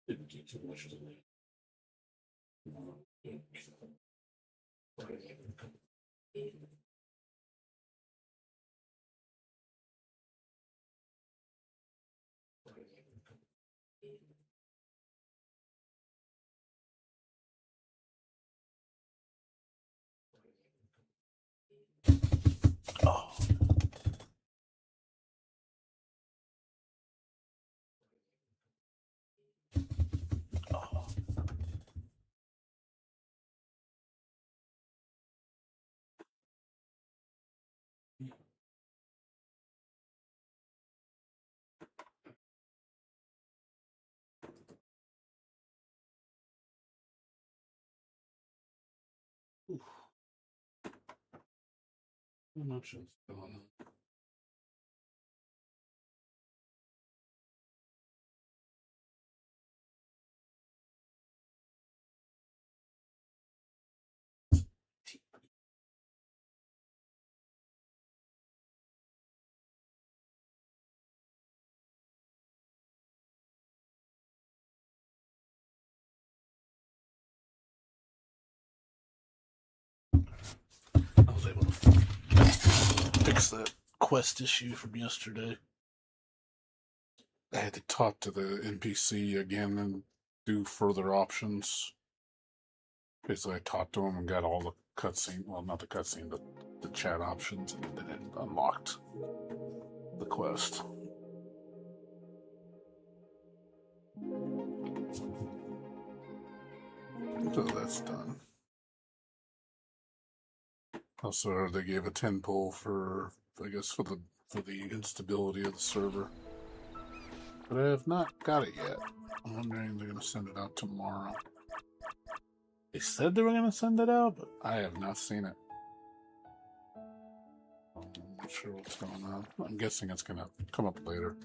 Didn't do too much today. Oh. Oh. How much is going on? I was able to fix that quest issue from yesterday. I had to talk to the NPC again and do further options. Basically, I talked to him and got all the cutscene, well, not the cutscene, but the chat options, and then it unlocked the quest. So that's done. Also, they gave a 10 pull for, I guess, for the instability of the server. But I have not got it yet. I'm wondering if they're going to send it out tomorrow. They said they were going to send it out, but I have not seen it. I'm not sure what's going on. I'm guessing it's going to come up later.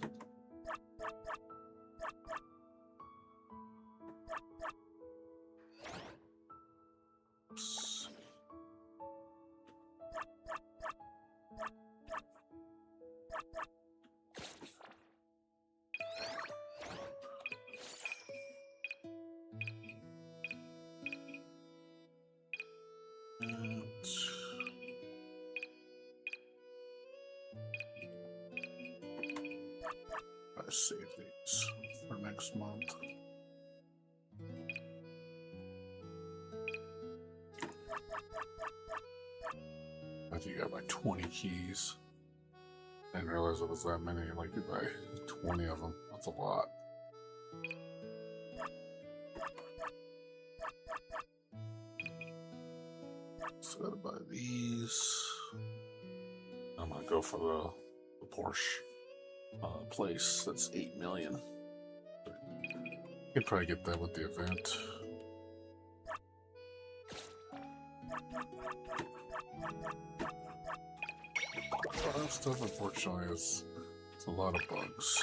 I save these for next month. I think I got like 20 keys. I didn't realize it was that many. Like, you buy 20 of them. That's a lot. So gotta buy these. I'm gonna go for the Porsche place. That's 8 million. You could probably get that with the event. A lot of stuff, unfortunately, it's a lot of bugs.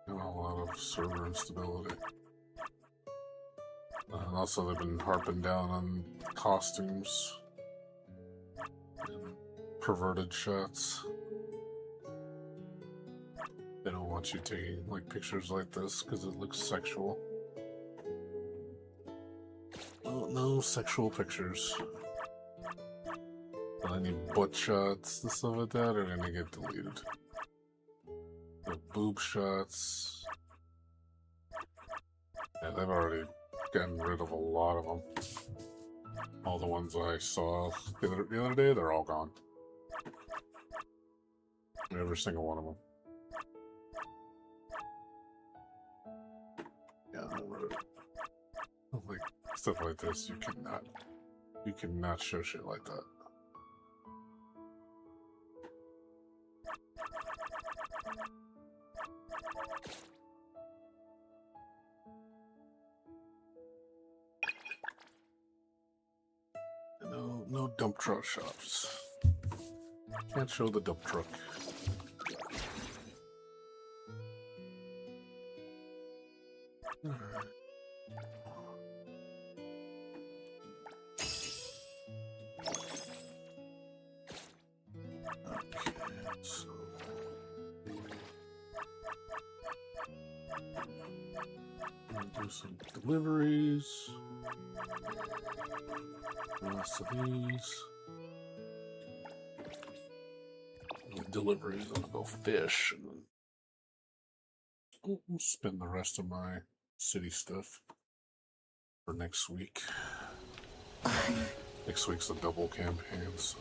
And a lot of server instability. And also, they've been harping down on costumes and perverted shots. They don't want you taking like pictures like this because it looks sexual. Oh, no sexual pictures. But any butt shots and stuff like that are gonna get deleted. The boob shots. Yeah, they've already gotten rid of a lot of them. All the ones I saw the other day, they're all gone. Every single one of them. Yeah, like stuff like this, you cannot show shit like that. No dump truck shops. Can't show the dump truck. Alright. Okay, so we'll do some deliveries. Lots of these. Deliveries, I'm gonna go fish and then we'll spend the rest of my city stuff for next week. Next week's a double campaign, so.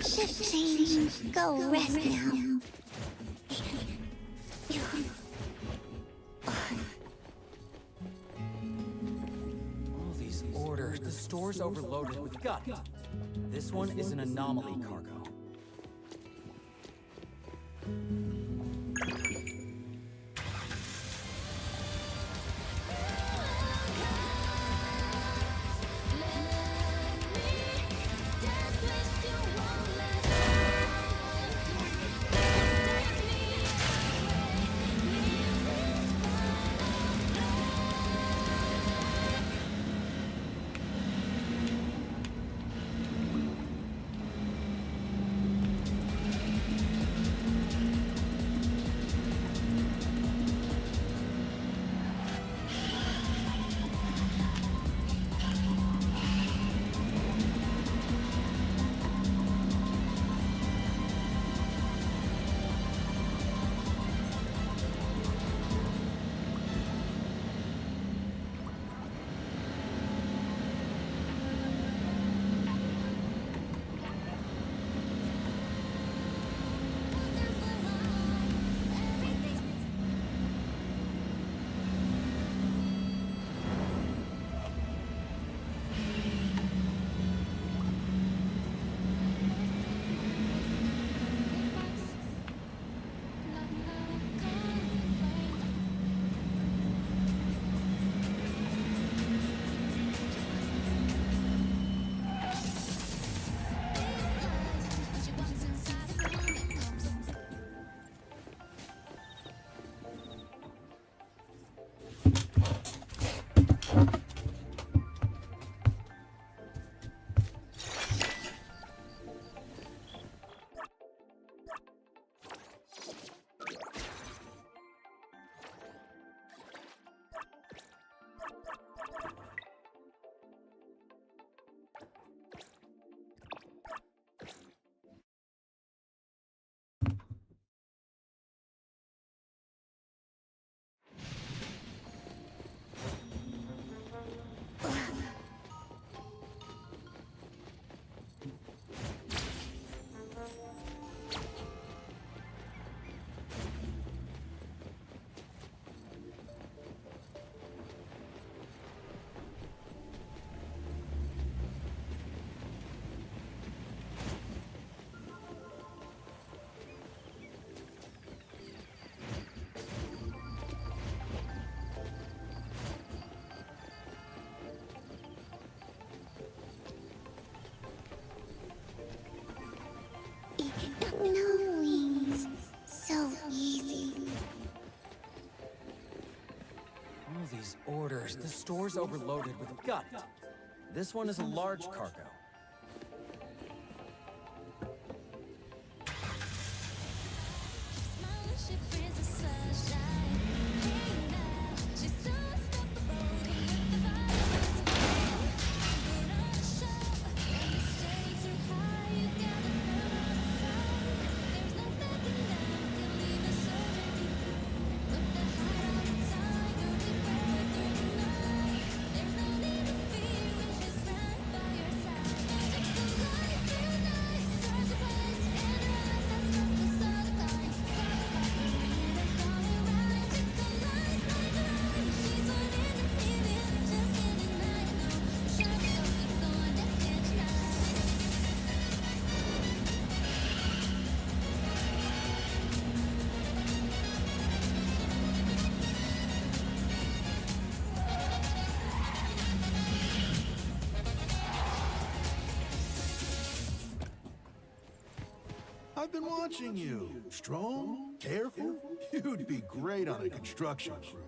Shift change. Go rest now. All these orders. The store's overloaded with gut. This one is an anomaly cargo. No wings. So easy. All these orders. The store's overloaded with gut. This one is a large cargo. Smiling, she brings a sunshine. Hey now, she's so I've been watching you. Strong, careful. You'd be great on a construction crew.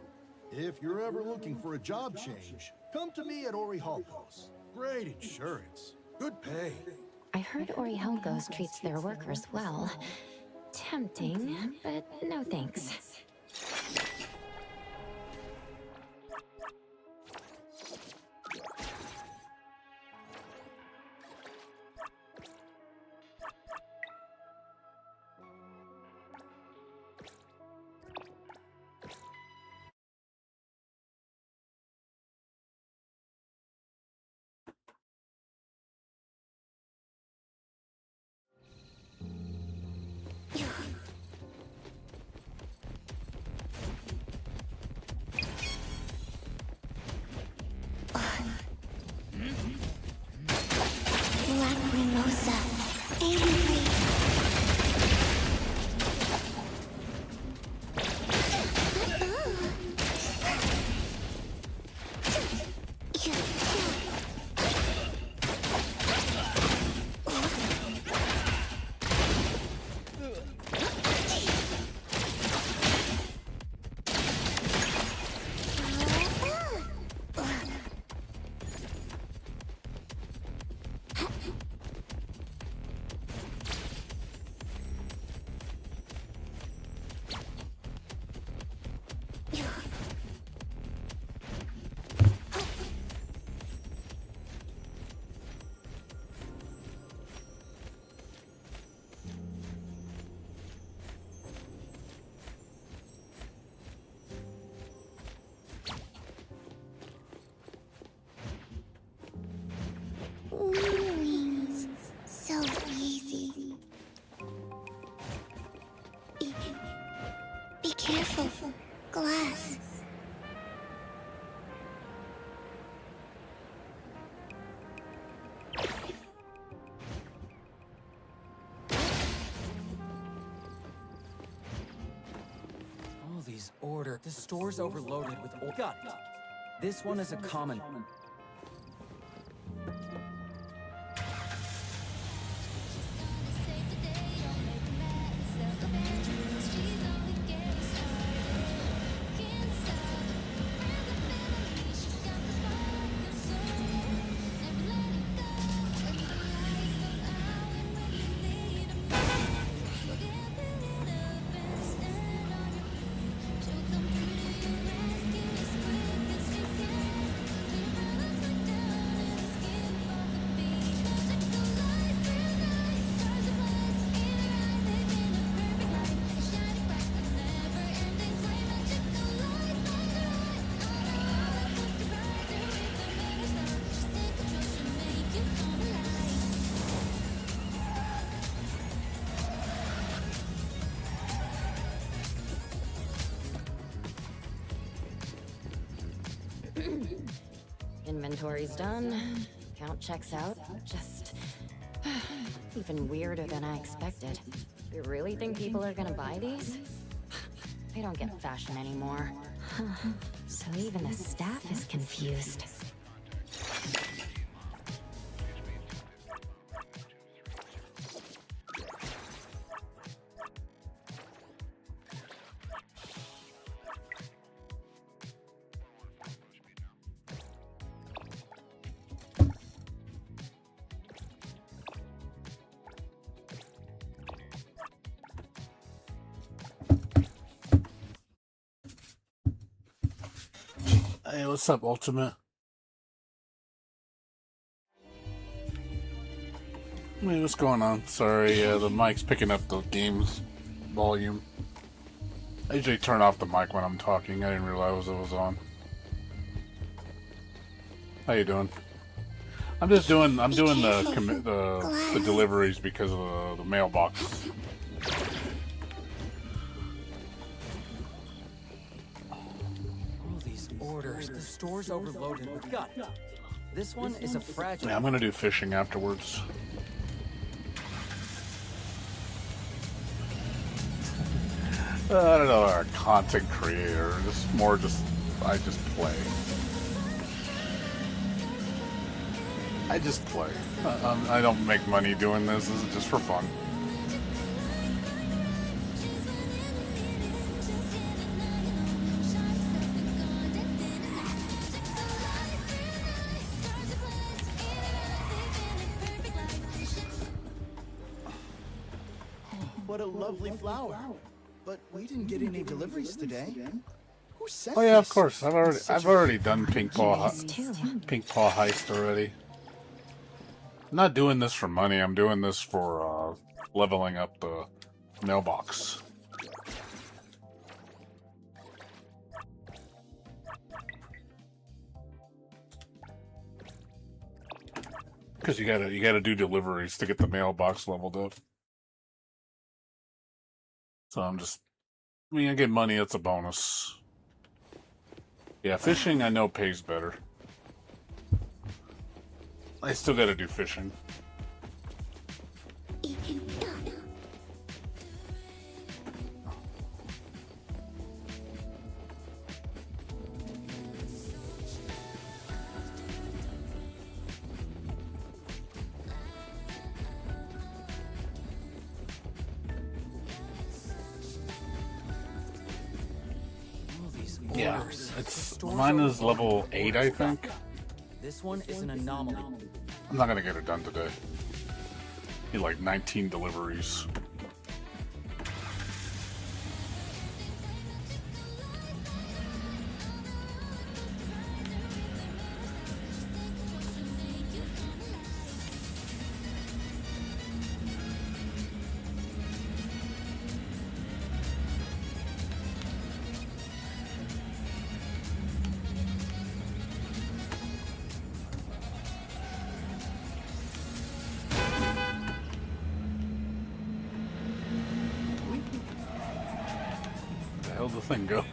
If you're ever looking for a job change, come to me at Orihalcos. Great insurance. Good pay. I heard Orihalcos treats their workers well. Tempting, but no thanks. Lacrimosa, angry. Wings. So easy. Be careful. Glass. All these orders. The store's overloaded with old. Got it. This one is a common. Inventory's done. Count checks out. Just even weirder than I expected. You really think people are gonna buy these? They don't get fashion anymore. So even the staff is confused. Hey, what's up, Ultimate? Hey, what's going on? Sorry, the mic's picking up the game's volume. I usually turn off the mic when I'm talking. I didn't realize it was on. How you doing? I'm doing the deliveries because of the mailbox. Orders. The store's overloaded with. Got it. This one is a fragile. Yeah, I'm gonna do fishing afterwards. I don't know, I'm a content creator. I just play. I just play. I don't make money doing this. This is just for fun. What a lovely flower. But we didn't get any deliveries today. Who sent Oh yeah, of this? course. I've already done Pink Paw Too. Heist already. I'm not doing this for money. I'm doing this for leveling up the mailbox. Because you gotta do deliveries to get the mailbox leveled up. So I I get money, it's a bonus. Yeah, fishing I know pays better. I still gotta do fishing. Yeah, mine is level 8, I think. This one is an anomaly. I'm not gonna get it done today. Need like 19 deliveries. Where the thing go?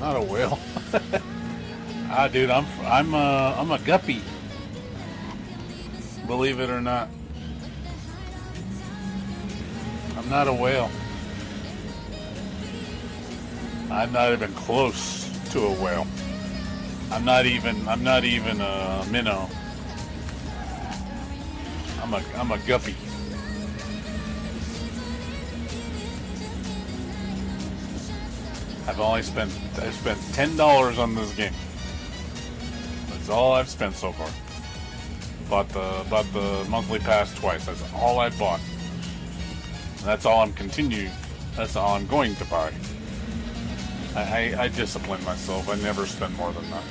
Not a whale. Ah, dude, I'm a guppy. Believe it or not, I'm not a whale. I'm not even close to a whale. I'm not even a minnow. I'm a guppy. I've spent $10 on this game. That's all I've spent so far. Bought the monthly pass twice. That's all I bought. And that's all That's all I'm going to buy. I discipline myself. I never spend more than that.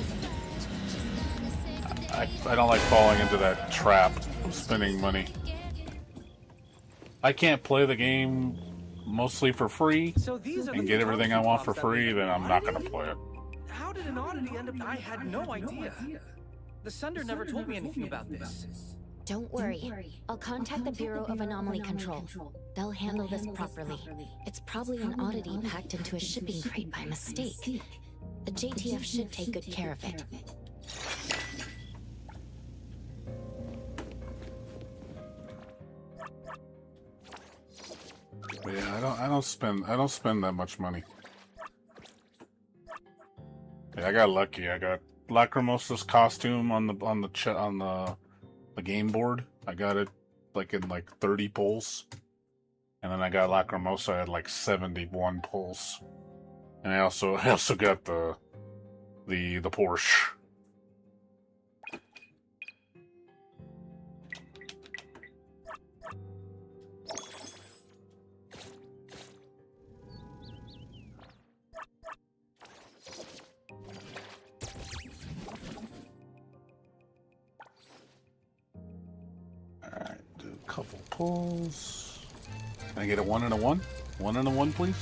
I don't like falling into that trap of spending money. I can't play the game mostly for free So these are and the get everything I want for photography free, props then I'm not going to play it. How did an oddity end up? I had no idea. The sender never told me anything about this. Don't worry. I'll contact the Bureau of Anomaly Control. They'll handle this properly. It's probably an oddity packed into a shipping crate by mistake. The JTF should take good care of it. But yeah, I don't spend that much money. Yeah, I got lucky. I got Lacrimosa's costume on the game board. I got it like in 30 pulls. And then I got Lacrimosa at like 71 pulls. And I also got the Porsche. Alright, do a couple pulls. Can I get a 1 and a 1? 1 and a 1, please?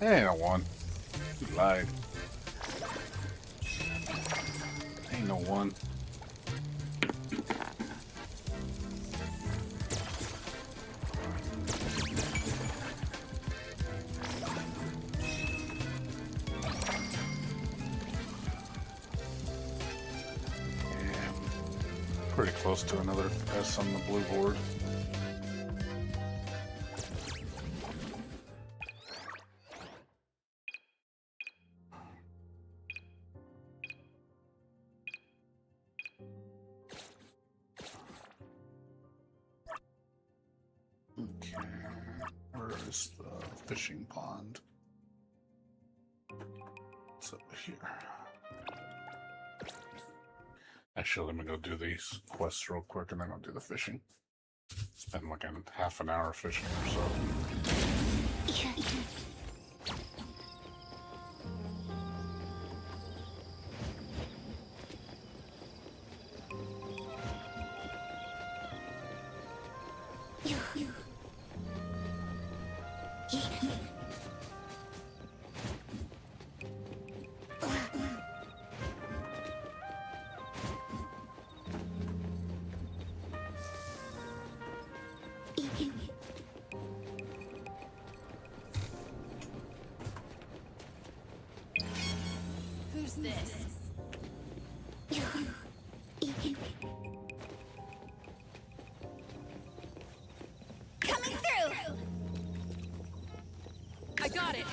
Ain't a 1. You lied. Ain't no 1. Pretty close to another S on the blue board. Okay, where is the fishing pond? It's over here. Actually, let me go do these quests real quick and then I'll do the fishing. Spend like a half an hour fishing or so. Who's this? Coming through! I got it!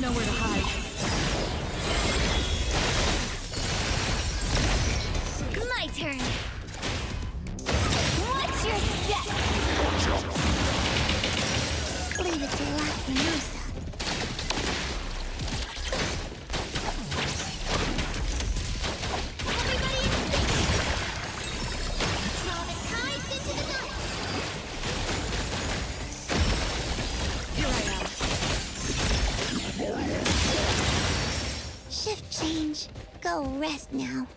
Nowhere to hide. My turn. Watch your step. Go rest now.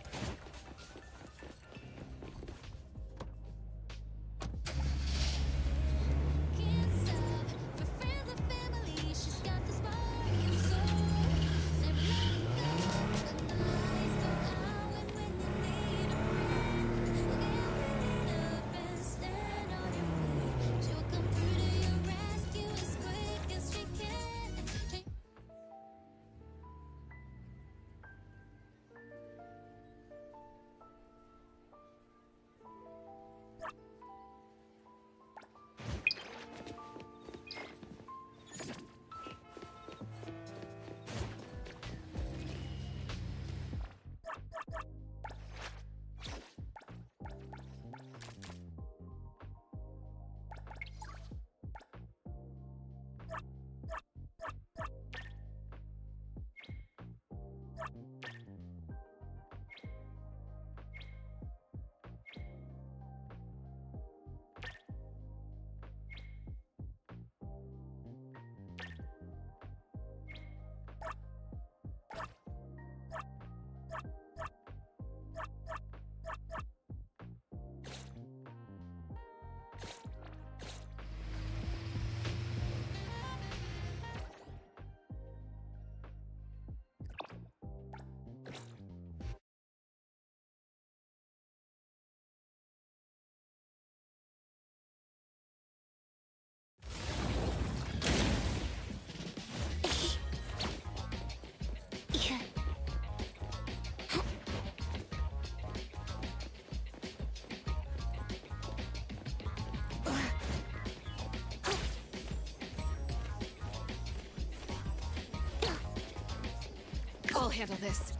I'll handle this.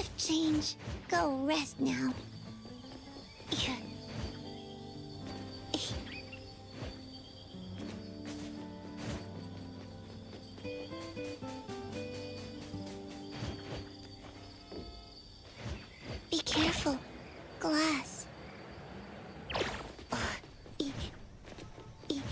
Shift change. Go rest now. Be careful. Glass. Eek. Eek.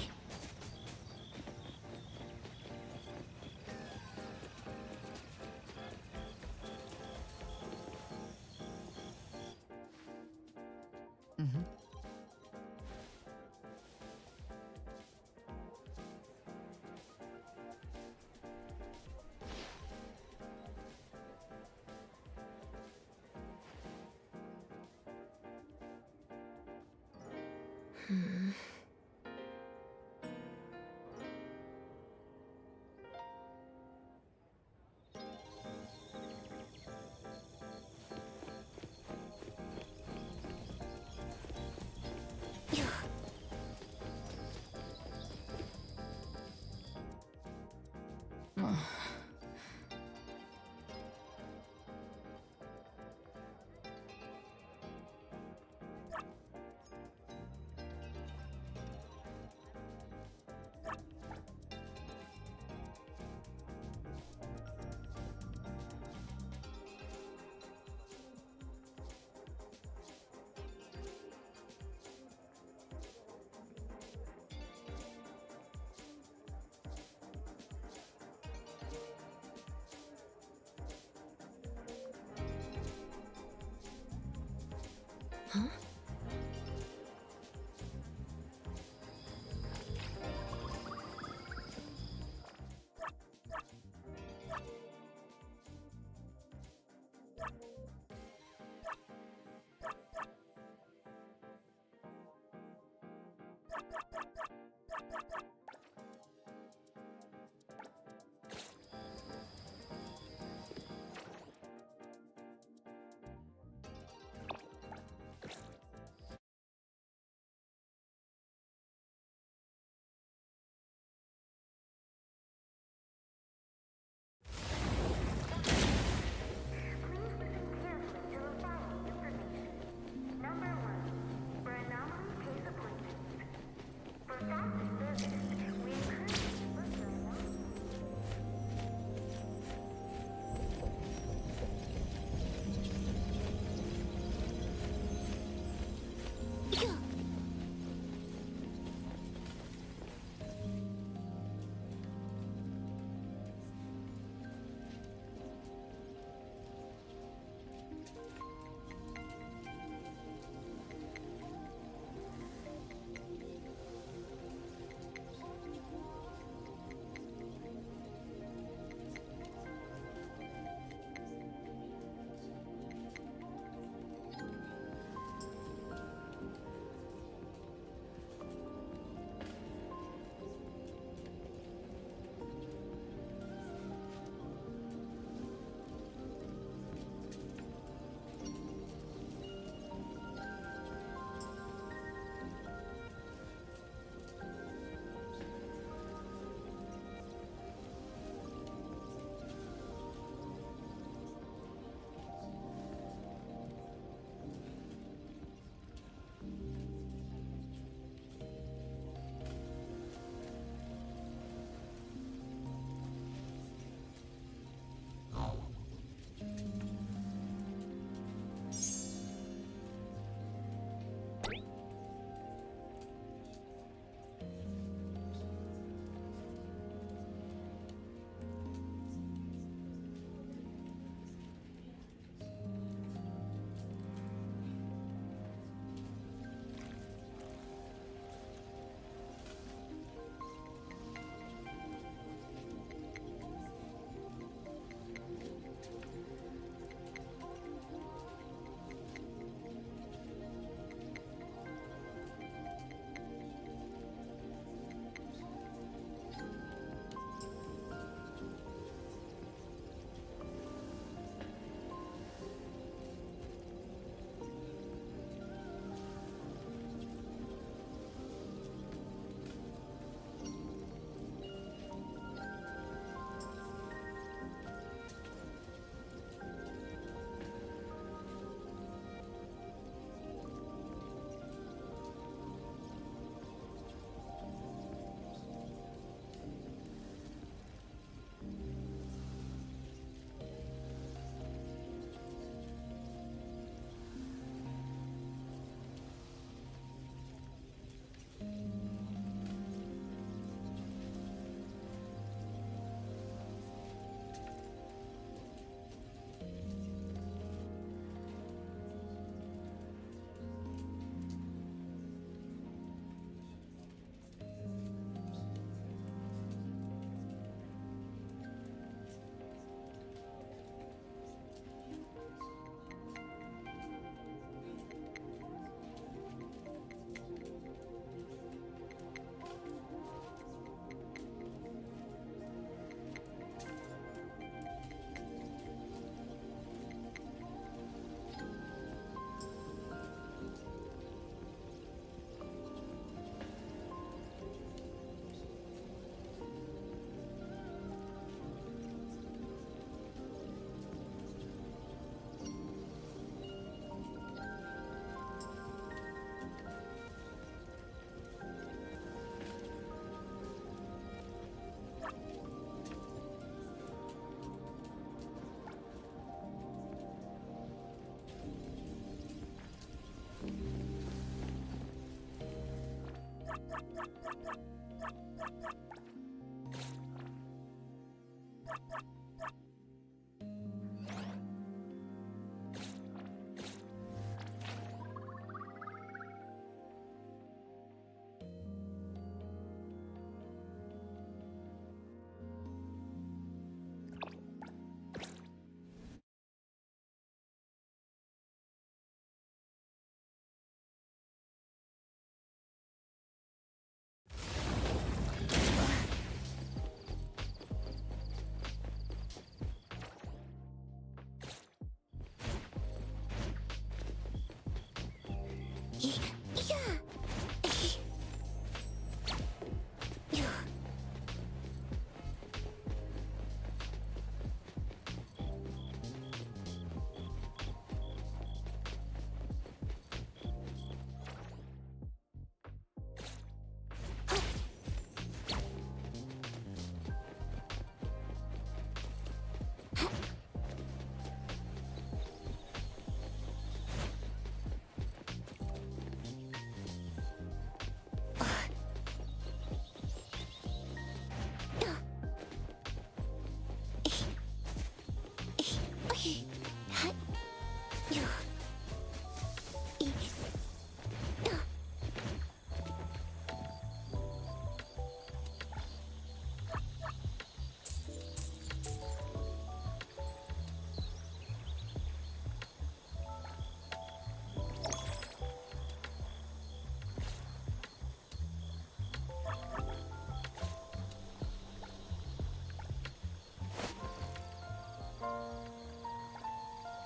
Huh?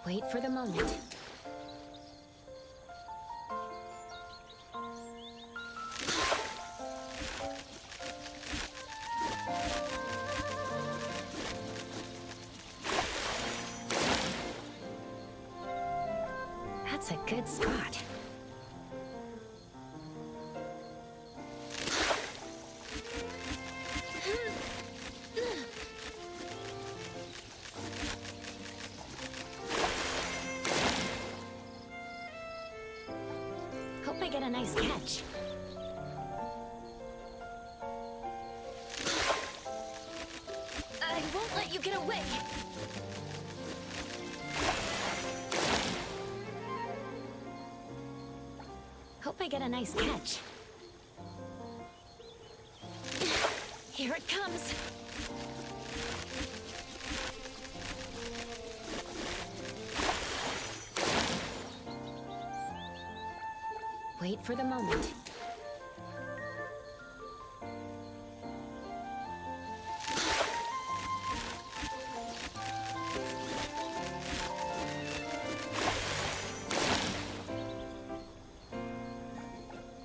Wait for the moment. That's a good spot. Hope I get a nice catch. I won't let you get away. Hope I get a nice catch. Here it comes. Wait for the moment.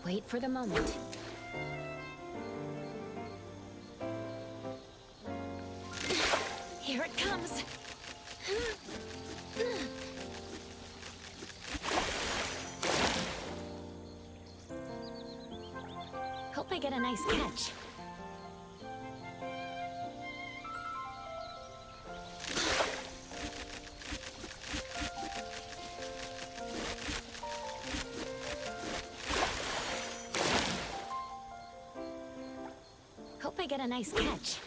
Wait for the moment. Here it comes. Hope I get a nice catch. Hope I get a nice catch.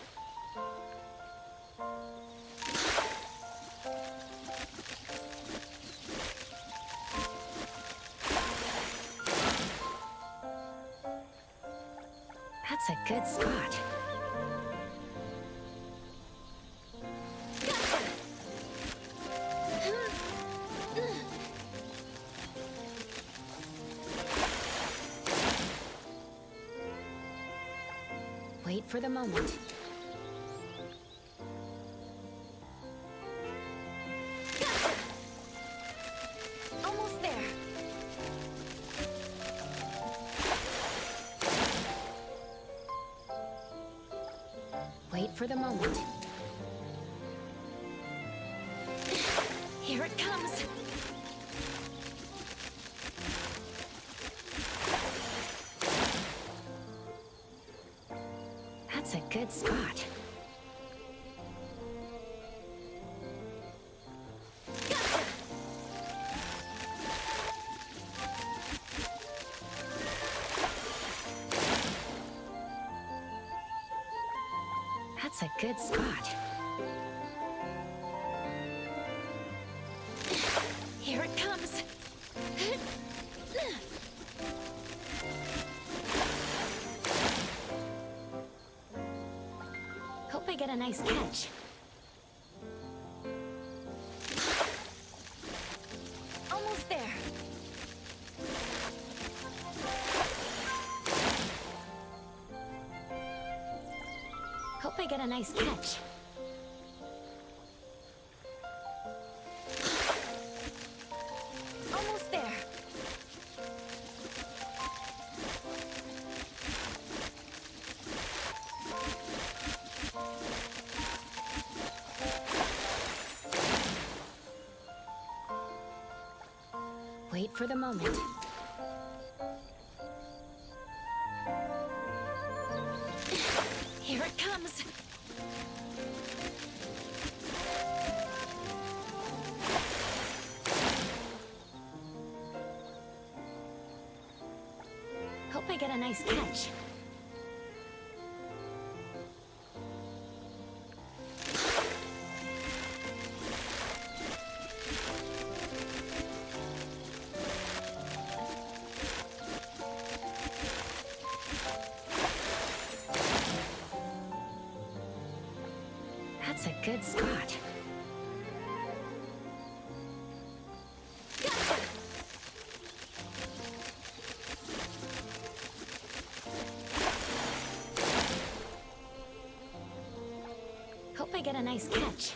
That's a good spot. Wait for the moment. Almost there. Wait for the moment. Here it comes. That's a good spot. Gotcha! That's a good spot. Here it comes. Hope I get a nice catch. Almost there. Hope I get a nice catch. Almost there. Wait for the moment. Here it comes. Hope I get a nice catch. That's a good spot. Gotcha! Hope I get a nice catch.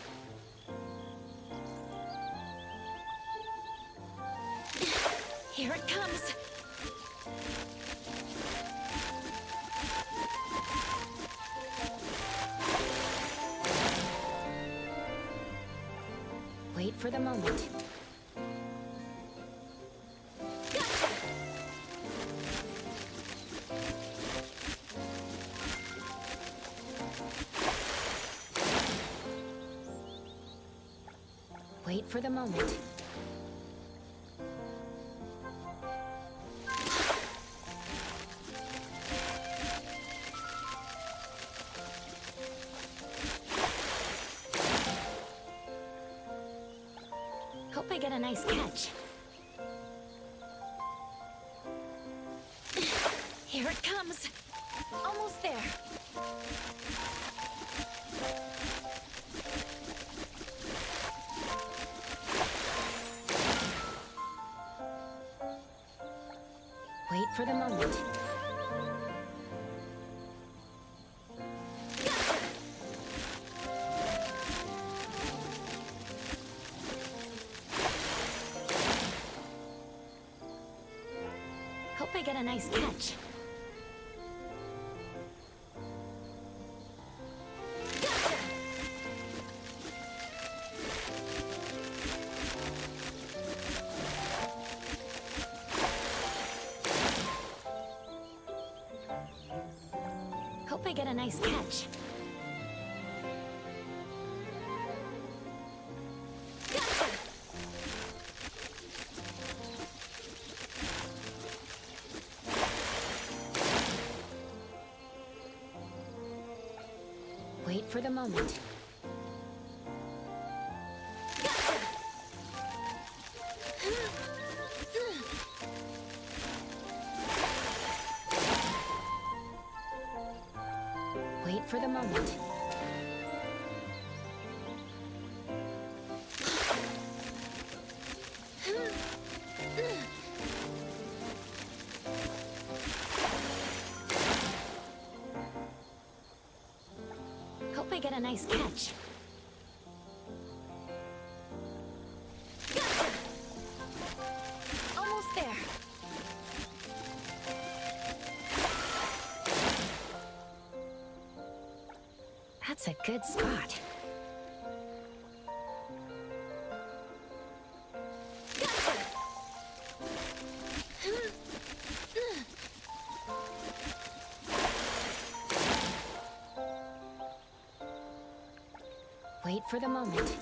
Here it comes. Wait for the moment. Gotcha! Wait for the moment. Hope I get a nice catch. Here it comes. Almost there. Wait for the moment. Gotcha! Hope I get a nice catch. Gotcha! Hope I get a nice catch. Gotcha! Wait for the moment. Gotcha! Wait for the moment. Hope I get a nice catch. Gotcha! Almost there. That's a good spot. Gotcha! Wait for the moment.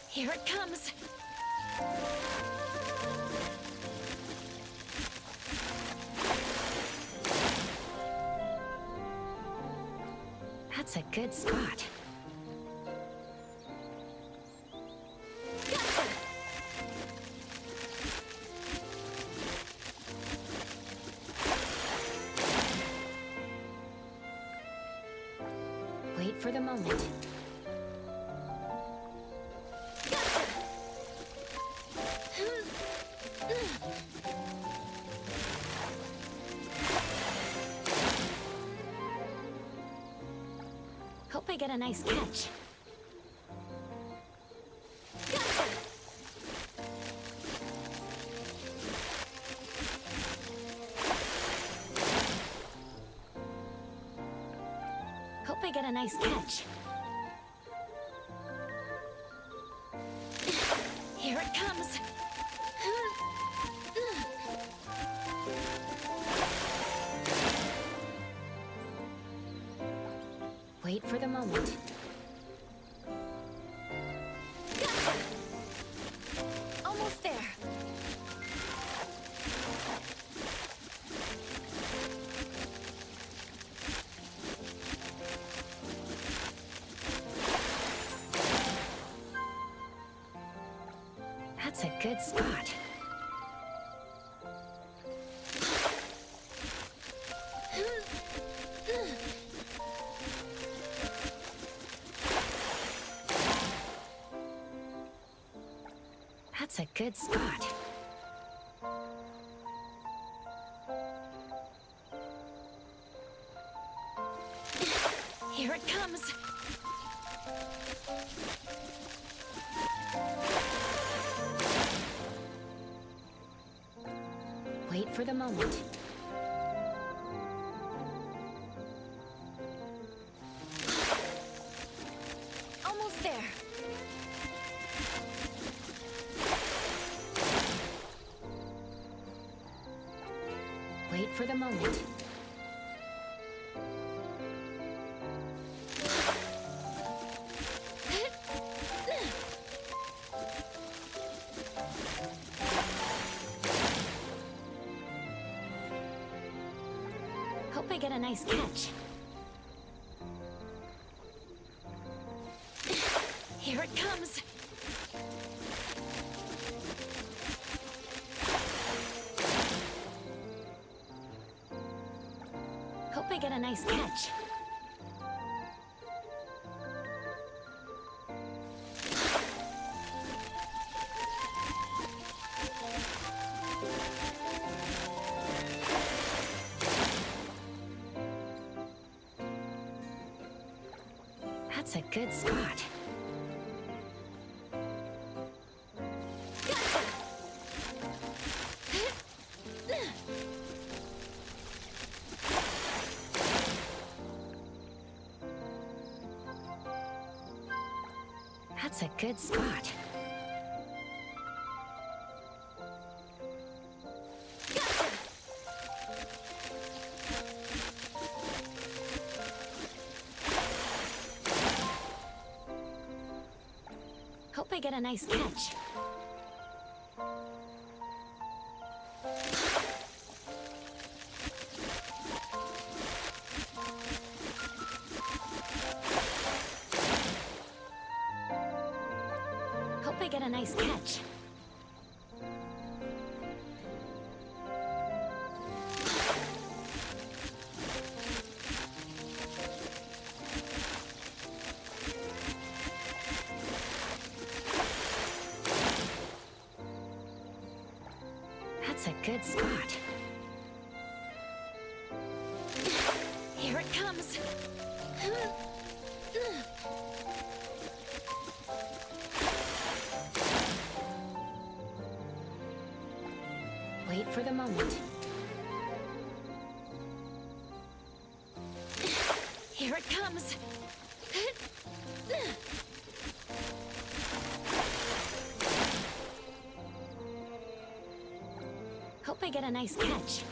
Here it comes. That's a good spot. Gotcha! Wait for the moment. Gotcha! Hope I get a nice catch. Gotcha! Hope I get a nice catch. Here it comes. Wait for the moment. Gotcha! Almost there. That's a good spot. That's a good spot. Here it comes. for the moment. Almost there. Wait for the moment. Hope I get a nice catch. Here it comes. Hope I get a nice catch. That's a good spot. That's a good spot. Hope I get a nice catch. Hope I get a nice catch. That's a good spot. Here it comes. Wait for the moment. Here it comes. Hope I get a nice catch.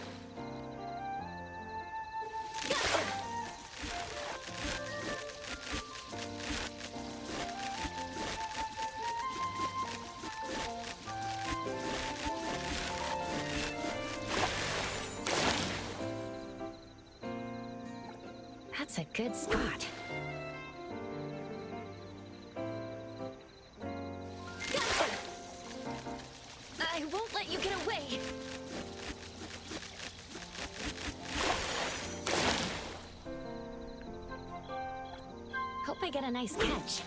That's a good spot. I won't let you get away. Hope I get a nice catch.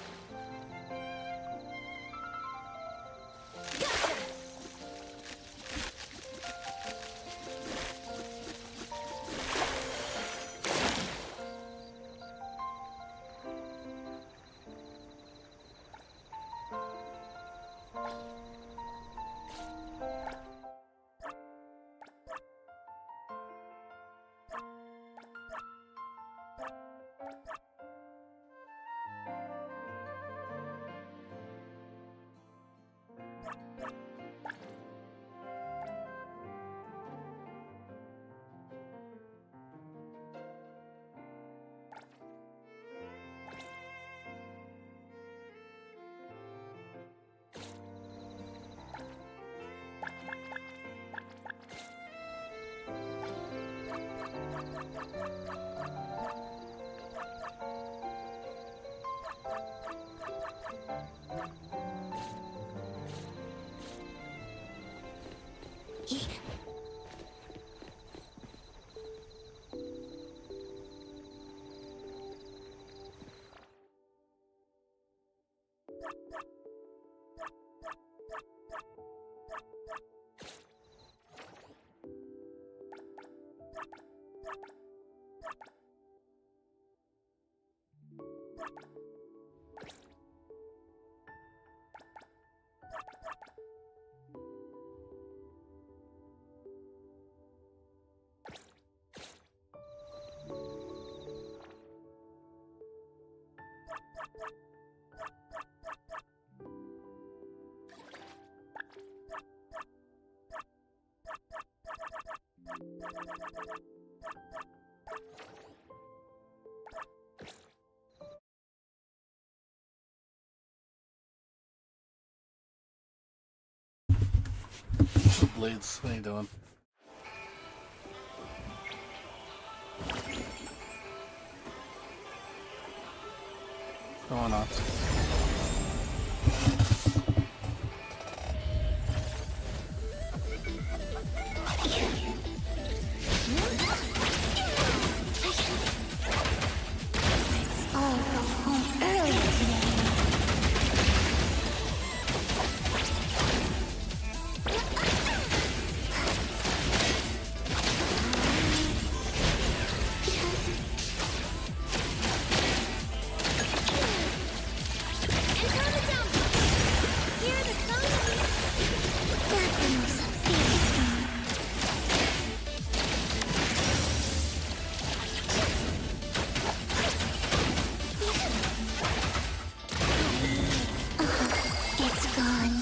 Blades, how you doing? What's going on? All go home early today. It's gone.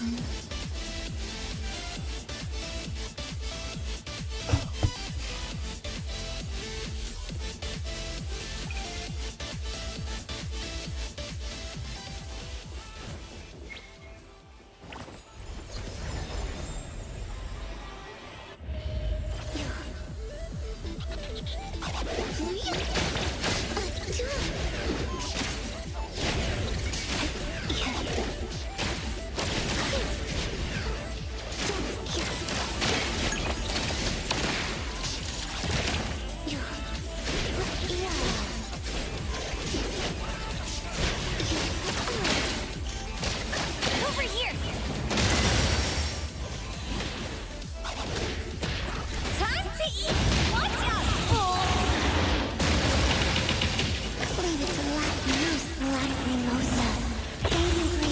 Over here! Time to eat! Watch out! Leave it to Lacrimosa. Daily.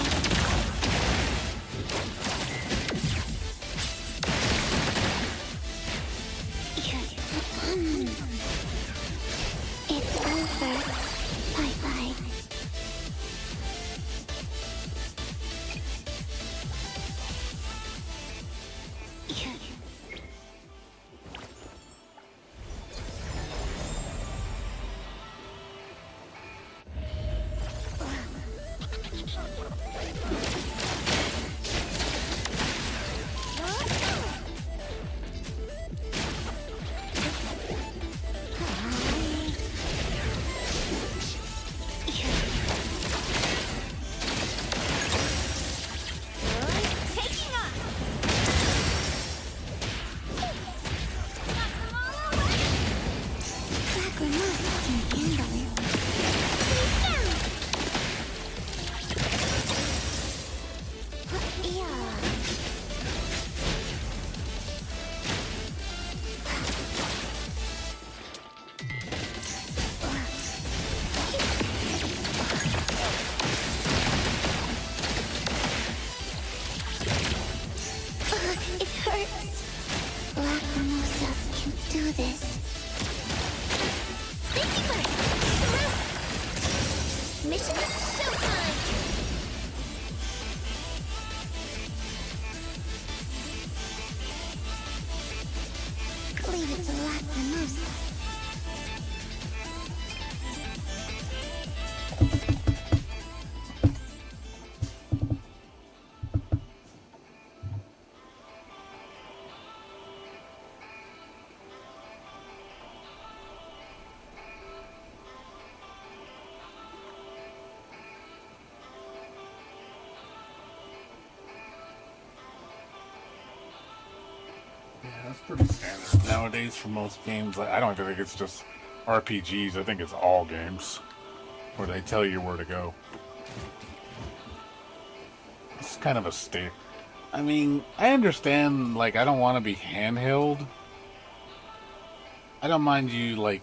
It's over. Bye-bye. Taking off! Lacrimosa can handle it. Yeah. It hurts. Lacrimosa can do this. Safety first! Mission showtime! Leave it to Lacrimosa. Yeah, that's pretty standard nowadays for most games. Like, I don't even think it's just RPGs. I think it's all games where they tell you where to go. It's kind of a stick. I mean, I understand, like, I don't want to be handheld. I don't mind you, like,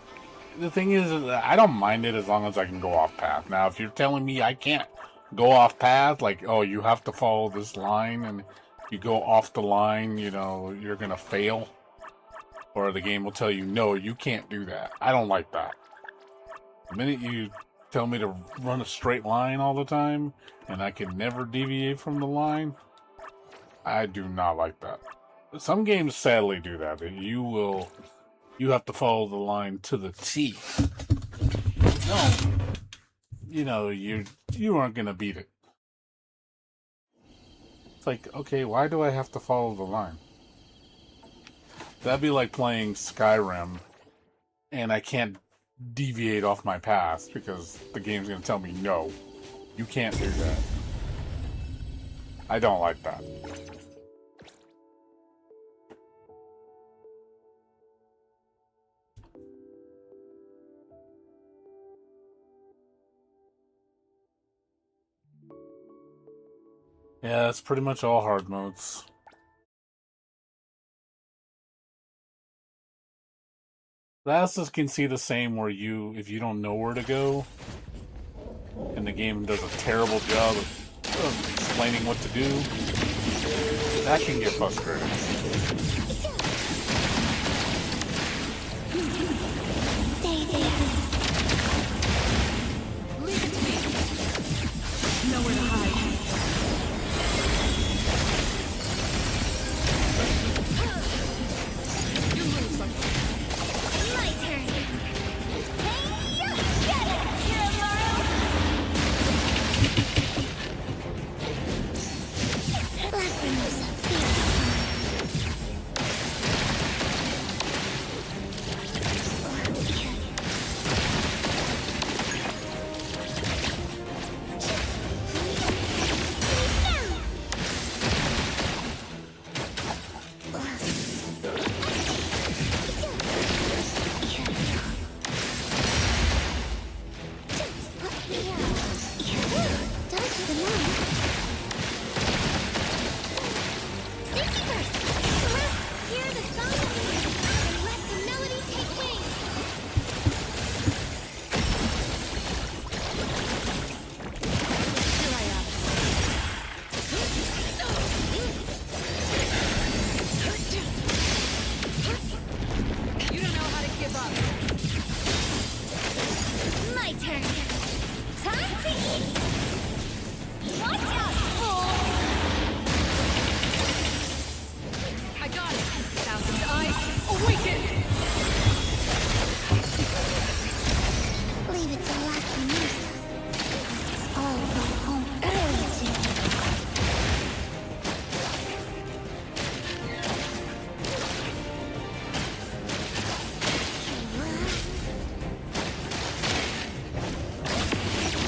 the thing is, I don't mind it as long as I can go off path. Now, if you're telling me I can't go off path, like, oh, you have to follow this line, and you go off the line, you know, you're gonna fail. Or the game will tell you, no, you can't do that. I don't like that. The minute you tell me to run a straight line all the time, and I can never deviate from the line. I do not like that. Some games sadly do that. You have to follow the line to the T. No, you aren't gonna beat it. It's like, okay, why do I have to follow the line? That'd be like playing Skyrim, and I can't deviate off my path because the game's gonna tell me, no, you can't do that. I don't like that. Yeah, it's pretty much all hard modes. Last can see the same where if you don't know where to go, and the game does a terrible job of explaining what to do, that can get frustrating. Stay there. Leave it to me. Nowhere to hide. My turn. Hey, get it, Kiramaru! Lacrimosa, feel. My turn. Time to eat. Watch out, fool! I got it. Thousand eyes, awaken! Leave it to Lacrimosa. I'll go home early today.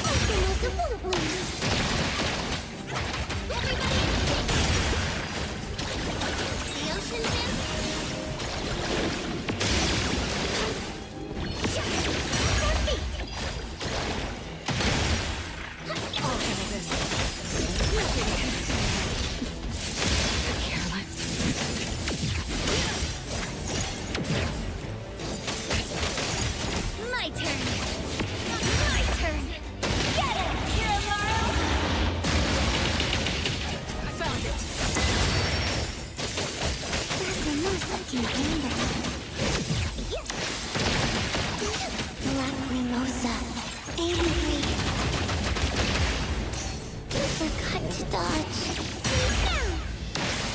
Lacrimosa won't lose. The ocean gym? I'll handle this. Nothing can stand. They're careless. My turn. My turn. Get it, Kiramaru! I found it. Lacrimosa can handle it. Lacrimosa, angry. Forgot to dodge. He's down!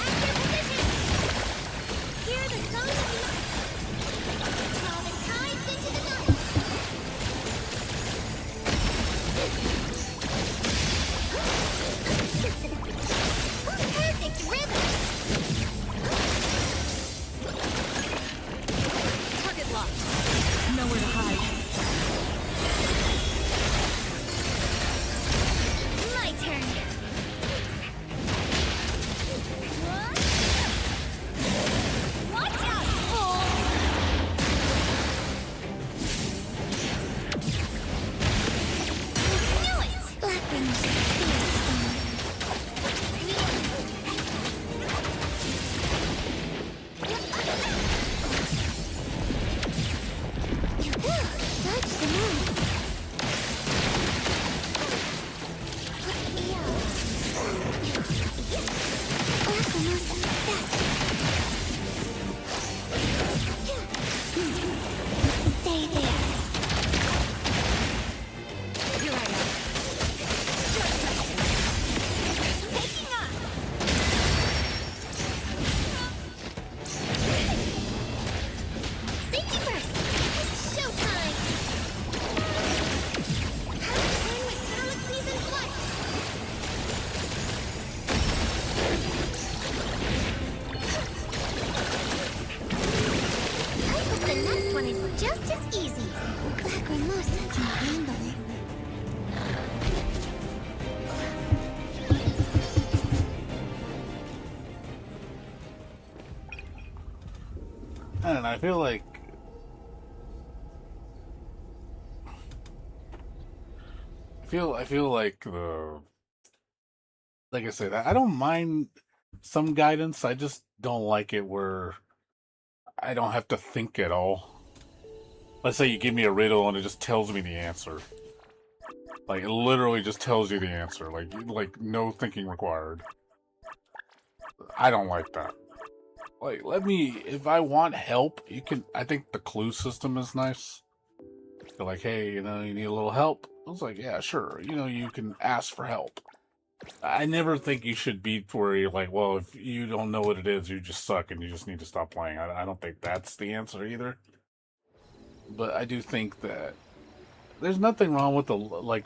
At your position! Hear the song of the night! Draw the tides into the night! Perfect rhythm! Target locked. Nowhere to hide. My turn! I don't know. I feel like the like I said, I don't mind some guidance. I just don't like it where I don't have to think at all. Let's say you give me a riddle and it just tells me the answer. Like it literally just tells you the answer. Like no thinking required. I don't like that. Like if I want help, you can. I think the clue system is nice. They're like, hey, you need a little help. I was like, yeah, sure. You can ask for help. I never think you should be where you're like, well, if you don't know what it is, you just suck and you just need to stop playing. I don't think that's the answer either. But I do think that there's nothing wrong with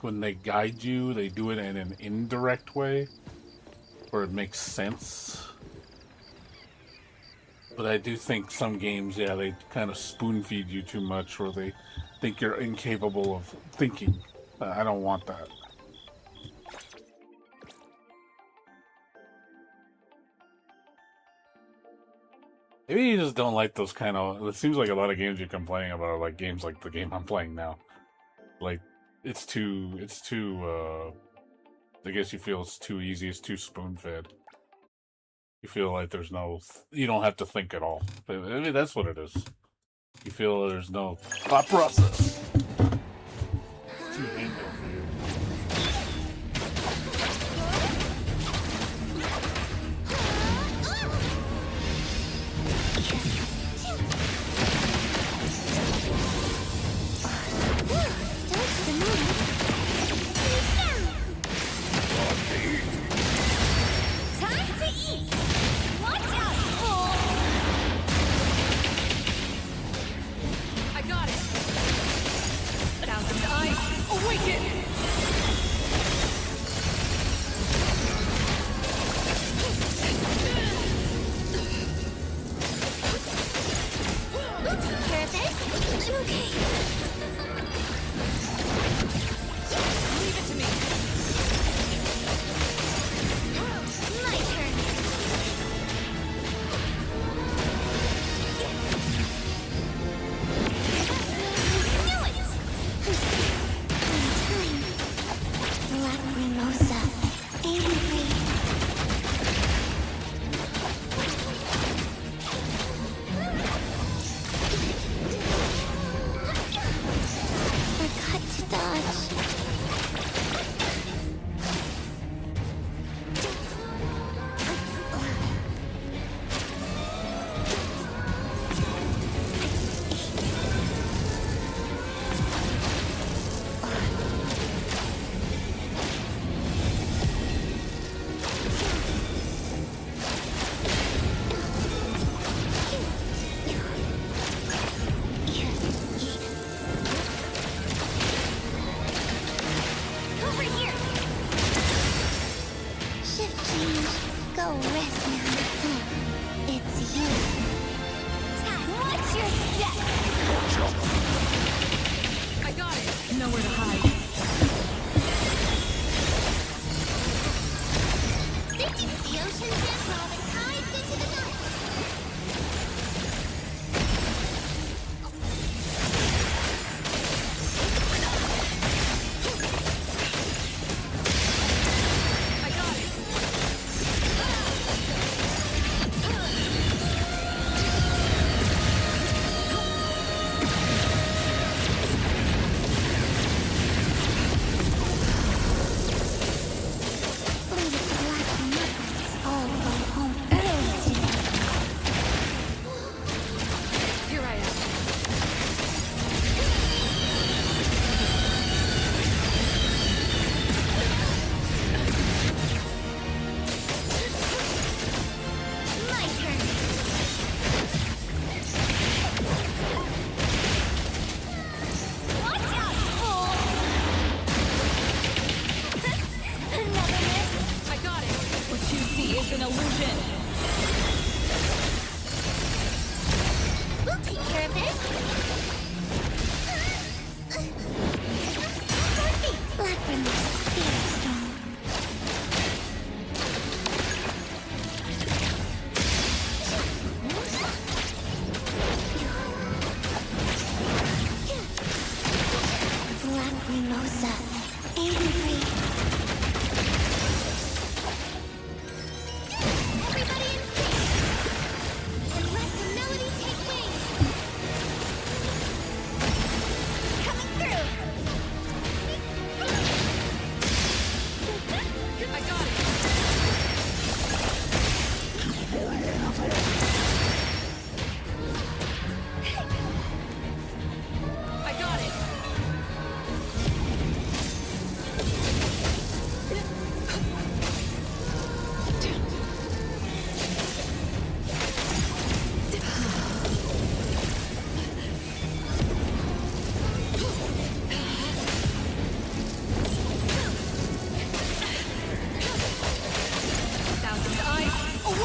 when they guide you, they do it in an indirect way where it makes sense. But I do think some games, yeah, they kind of spoon feed you too much, or they think you're incapable of thinking. I don't want that. Maybe you just don't like those kind of... It seems like a lot of games you're complaining about are like games like the game I'm playing now. Like, it's too, I guess you feel it's too easy, it's too spoon-fed. You feel like you don't have to think at all. I mean, that's what it is. You feel there's no thought process. Too handle for you.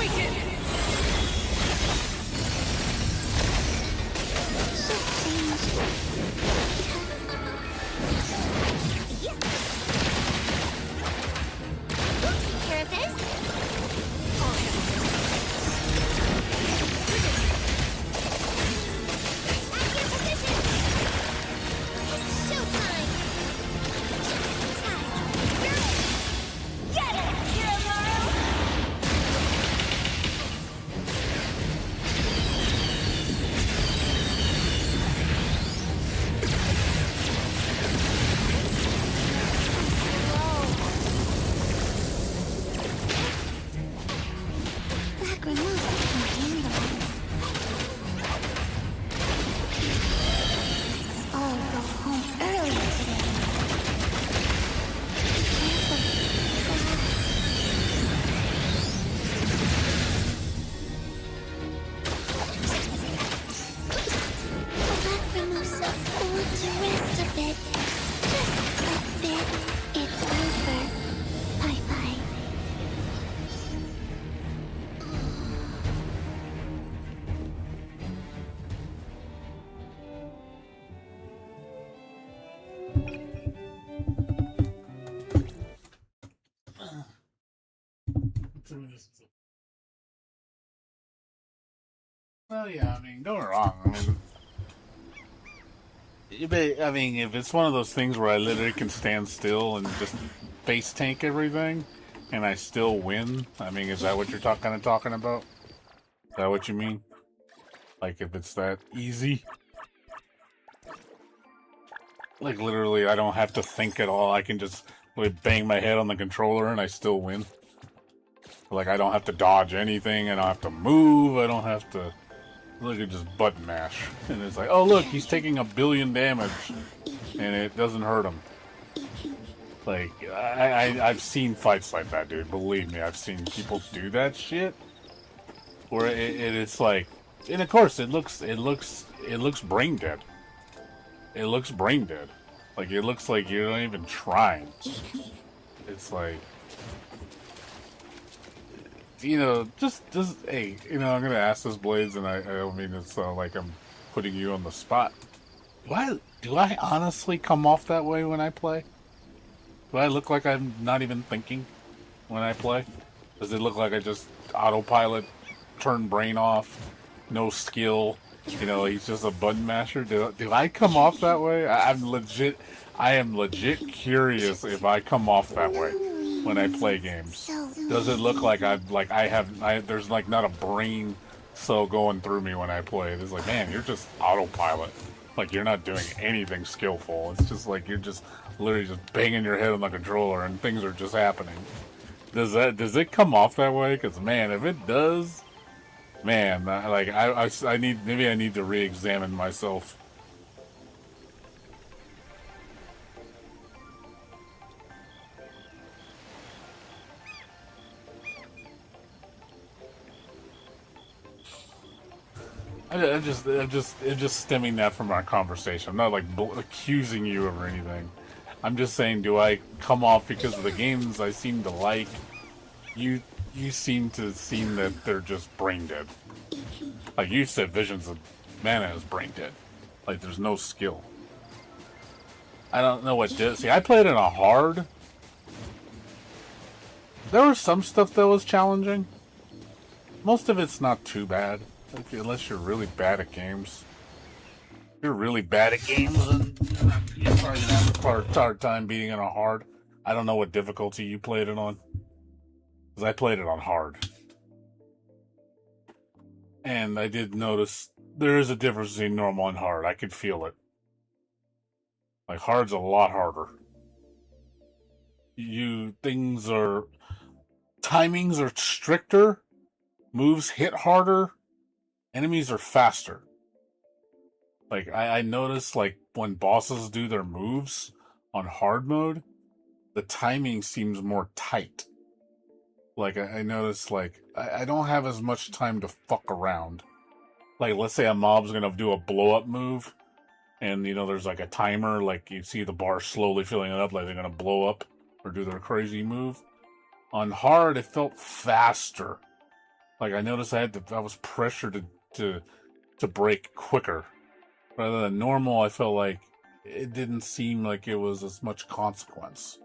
Awaken! Shift change. Yeah. We'll take care of this. I'll handle this. At your position. Showtime. Time. You're it. Get it, Hiromaru. Black Ramos can handle it. Let's all go home early today. Black Ramosa want to rest a bit. Just a bit. It's over. Bye-bye. Well, yeah, I mean, don't get me wrong. I mean, if it's one of those things where I literally can stand still and just face tank everything, and I still win, I mean, is that what you're talking about? Is that what you mean? Like, if it's that easy? Like, literally, I don't have to think at all. I can just like, bang my head on the controller and I still win. Like, I don't have to dodge anything. I don't have to move. I don't have to... Look at just button mash. And it's like, oh, look, he's taking 1 billion damage. And it doesn't hurt him. Like, I've seen fights like that, dude. Believe me, I've seen people do that shit. Where it's like... And of course, it looks brain dead. It looks brain dead. Like, it looks like you're not even trying. It's like... You know, just hey, you know, I'm gonna ask this Blades, and I don't mean it's like I'm putting you on the spot. Do I honestly come off that way when I play? Do I look like I'm not even thinking when I play? Does it look like I just autopilot, turn brain off, no skill? You know, he's just a button masher. Do I come off that way? I am legit curious if I come off that way when I play games. Does it look like there's like not a brain cell going through me when I play? It's like, man, you're just autopilot. Like, you're not doing anything skillful. It's just like you're just literally just banging your head on the controller and things are just happening. Does it come off that way? Because, man, if it does, man, like I need to re-examine myself. I'm just stemming that from our conversation. I'm not like accusing you of anything. I'm just saying, do I come off because of the games I seem to like? You seem that they're just brain dead. Like you said, Visions of Mana is brain dead. Like there's no skill. I don't know what did. See, I played it on hard. There was some stuff that was challenging. Most of it's not too bad. Unless you're really bad at games. If you're really bad at games, then you're probably gonna have a hard time beating it on hard. I don't know what difficulty you played it on. Because I played it on hard. And I did notice there is a difference between normal and hard. I could feel it. Like, hard's a lot harder. Timings are stricter. Moves hit harder. Enemies are faster. Like, I noticed, like, when bosses do their moves on hard mode, the timing seems more tight. Like, I noticed, like, I don't have as much time to fuck around. Like, let's say a mob's gonna do a blow-up move, and, you know, there's, like, a timer, like, you see the bar slowly filling it up, like they're gonna blow up or do their crazy move. On hard, it felt faster. Like I noticed I was pressured to break quicker. Rather than normal, I felt like it didn't seem like it was as much consequence.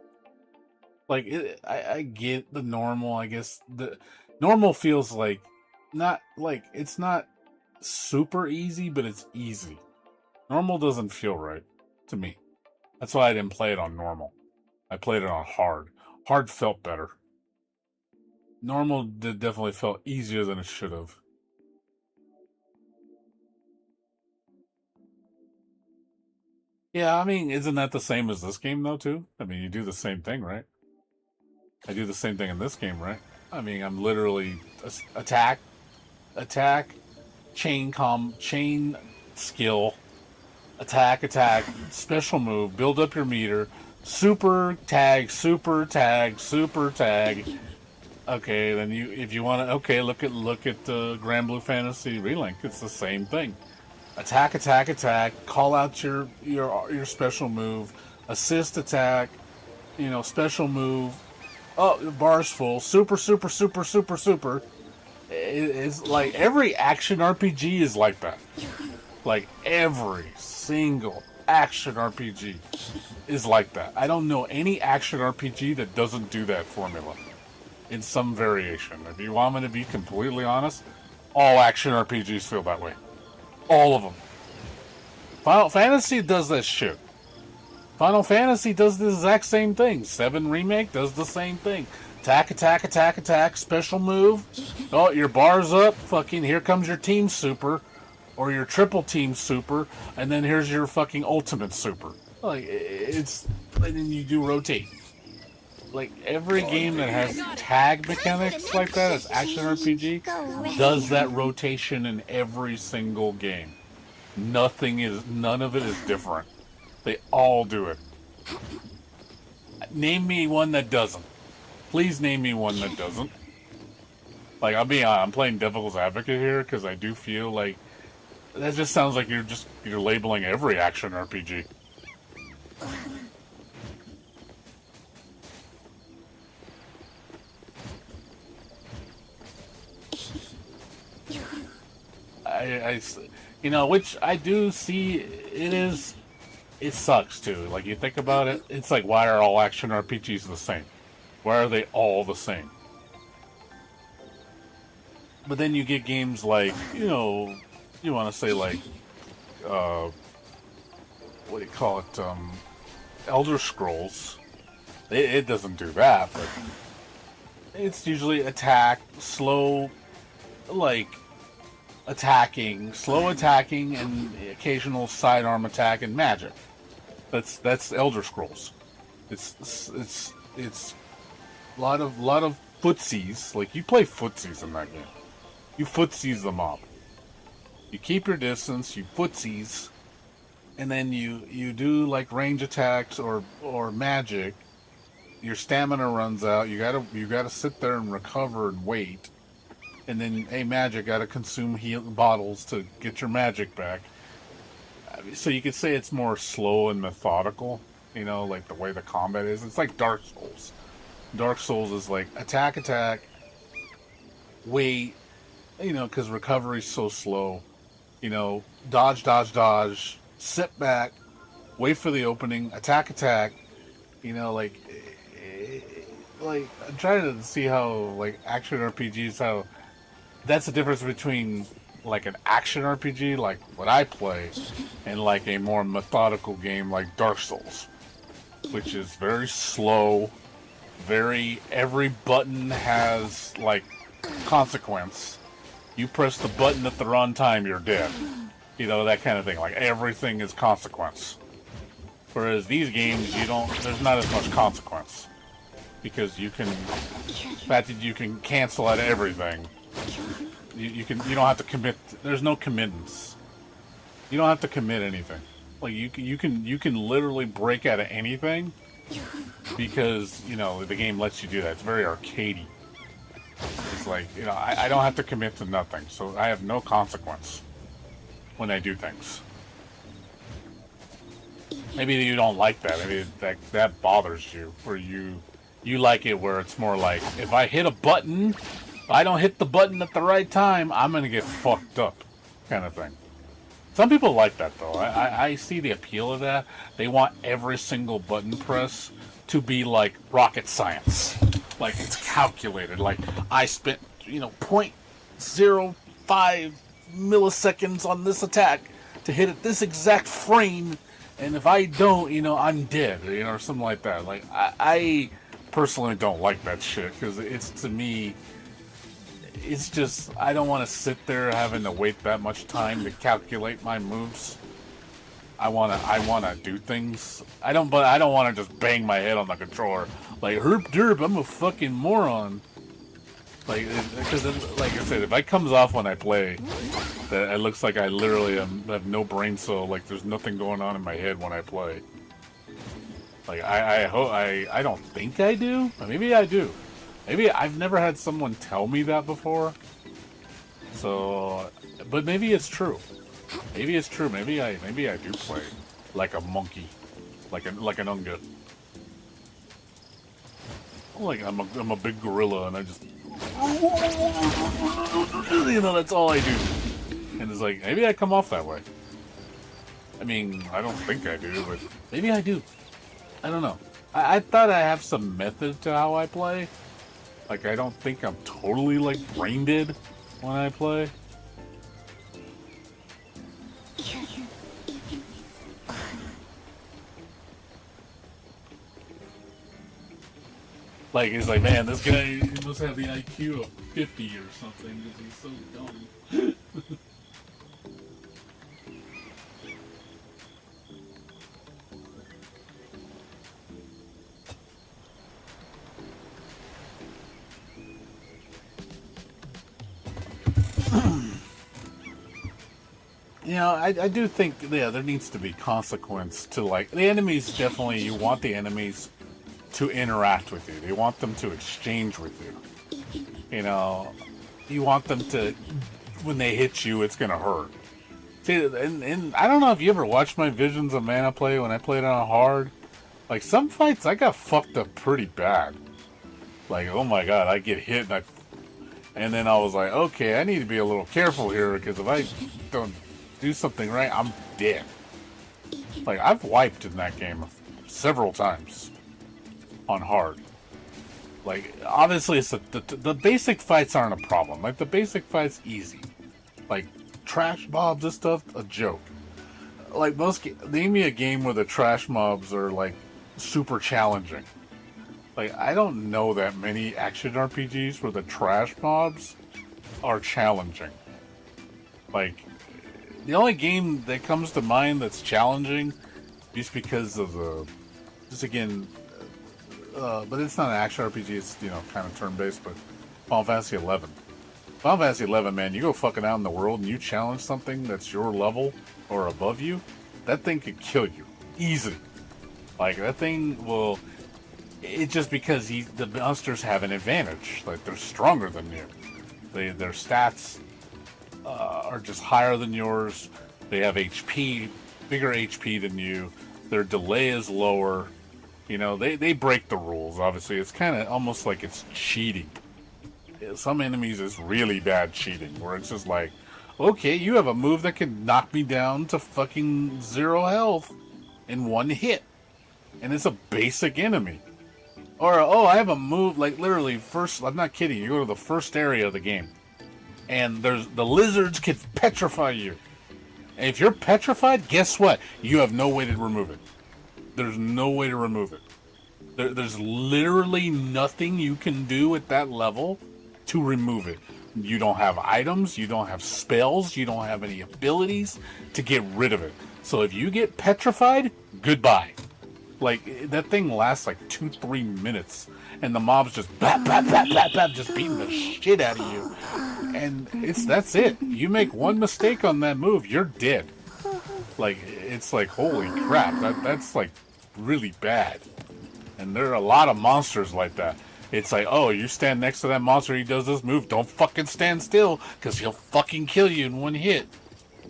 Like I get the normal. I guess the normal feels like not like it's not super easy, but it's easy. Normal doesn't feel right to me. That's why I didn't play it on normal. I played it on hard. Hard felt better. Normal definitely felt easier than it should have. Yeah, I mean, isn't that the same as this game though too? I mean, you do the same thing, right? I do the same thing in this game, right? I mean, I'm literally attack, chain skill, attack, special move, build up your meter, super tag. Okay, then if you want to, okay, look at the Grand Blue Fantasy Relink. It's the same thing. Attack. Call out your special move, assist attack, special move. Oh, the bar's full. Super. It's like every action RPG is like that. Like every single action RPG is like that. I don't know any action RPG that doesn't do that formula in some variation. If you want me to be completely honest, all action RPGs feel that way. All of them. Final Fantasy does that shit. Final Fantasy does the exact same thing. 7 Remake does the same thing. Attack, special move. Oh, your bar's up. Fucking here comes your team super. Or your triple team super. And then here's your fucking ultimate super. Like, it's... And then you do rotate. Like, every game that has tag mechanics like that, as action RPG, does that rotation in every single game. None of it is different. They all do it. Name me one that doesn't. Please name me one that doesn't. Like, I'm playing devil's advocate here because I do feel like that just sounds like you're labeling every action RPG. Which I do see it sucks too. Like, you think about it, it's like, why are all action RPGs the same? Why are they all the same? But then you get games like, you want to say like, what do you call it, Elder Scrolls. It doesn't do that, but it's usually attack, slow, like, slow attacking, and occasional sidearm attack and magic. That's Elder Scrolls. It's a lot of footsies. Like, you play footsies in that game. You footsies the mob. You keep your distance. You footsies, and then you do like range attacks or magic. Your stamina runs out. You gotta sit there and recover and wait. And then, hey, magic, gotta consume heal bottles to get your magic back. So you could say it's more slow and methodical, like the way the combat is. It's like Dark Souls. Dark Souls is like attack, wait, because recovery's so slow. Dodge, sit back, wait for the opening, attack. Like I'm trying to see how, like, action RPGs, how that's the difference between like an action RPG, like what I play, and like a more methodical game like Dark Souls, which is very slow, every button has like consequence. You press the button at the wrong time, you're dead. That kind of thing. Like, everything is consequence. Whereas these games, there's not as much consequence. Because the fact that you can cancel out everything. You don't have to commit. There's no committance. You don't have to commit anything. Like, you can literally break out of anything because the game lets you do that. It's very arcadey. It's like, I don't have to commit to nothing, so I have no consequence when I do things. Maybe you don't like that. Maybe that bothers you, or you like it where it's more like, if I hit a button, If I don't hit the button at the right time, I'm gonna get fucked up, kind of thing. Some people like that though. I see the appeal of that. They want every single button press to be like rocket science. Like it's calculated. Like I spent, 0.05 milliseconds on this attack to hit at this exact frame, and if I don't, I'm dead, or something like that. Like I personally don't like that shit because it's, to me, it's just, I don't want to sit there having to wait that much time to calculate my moves. I wanna do things. I don't want to just bang my head on the controller like herp derp. I'm a fucking moron. Like, because like I said, if it comes off when I play, that it looks like I literally have no brain cell. Like there's nothing going on in my head when I play. Like I don't think I do. Maybe I do. Maybe I've never had someone tell me that before. So, but maybe it's true. Maybe it's true. Maybe I do play like a monkey, like an unga. Like I'm a big gorilla and I just, that's all I do. And it's like maybe I come off that way. I mean, I don't think I do, but maybe I do. I don't know. I thought I have some method to how I play. Like, I don't think I'm totally, like, brain dead when I play. Like, it's like, man, this guy he must have the IQ of 50 or something because he's so dumb. I do think, yeah, there needs to be consequence to, like, the enemies. Definitely, you want the enemies to interact with you. You want them to exchange with you. You want them to, when they hit you, it's gonna hurt. See, and I don't know if you ever watched my visions of mana play when I played on hard. Like, some fights, I got fucked up pretty bad. Like, oh my god, I get hit and then I was like, okay, I need to be a little careful here because if I don't do something right, I'm dead. Like, I've wiped in that game several times on hard. Like, obviously, it's the basic fights aren't a problem. Like, the basic fights, easy. Like, trash mobs and stuff, a joke. Like, name me a game where the trash mobs are, like, super challenging. Like, I don't know that many action RPGs where the trash mobs are challenging. Like, the only game that comes to mind that's challenging, just because of but it's not an action RPG, it's, kind of turn-based, but Final Fantasy 11. Final Fantasy 11, man, you go fucking out in the world and you challenge something that's your level or above you, that thing could kill you. Easily. Like, that thing will... It's just because the monsters have an advantage. Like, they're stronger than you. Their stats are just higher than yours. They have HP, bigger HP than you. Their delay is lower. They break the rules, obviously. It's kind of almost like it's cheating. Some enemies is really bad cheating, where it's just like, okay, you have a move that can knock me down to fucking 0 health in one hit. And it's a basic enemy. Or, I have a move, like, literally, I'm not kidding, you go to the first area of the game, and the lizards can petrify you. And if you're petrified, guess what? You have no way to remove it. There's no way to remove it. There's literally nothing you can do at that level to remove it. You don't have items, you don't have spells, you don't have any abilities to get rid of it. So if you get petrified, goodbye. Like, that thing lasts like 2-3 minutes, and the mob's just bap, bap, bap, bap, bap, just beating the shit out of you. And that's it. You make one mistake on that move, you're dead. Like, it's like, holy crap, that's like really bad. And there are a lot of monsters like that. It's like, oh, you stand next to that monster, he does this move, don't fucking stand still, because he'll fucking kill you in one hit.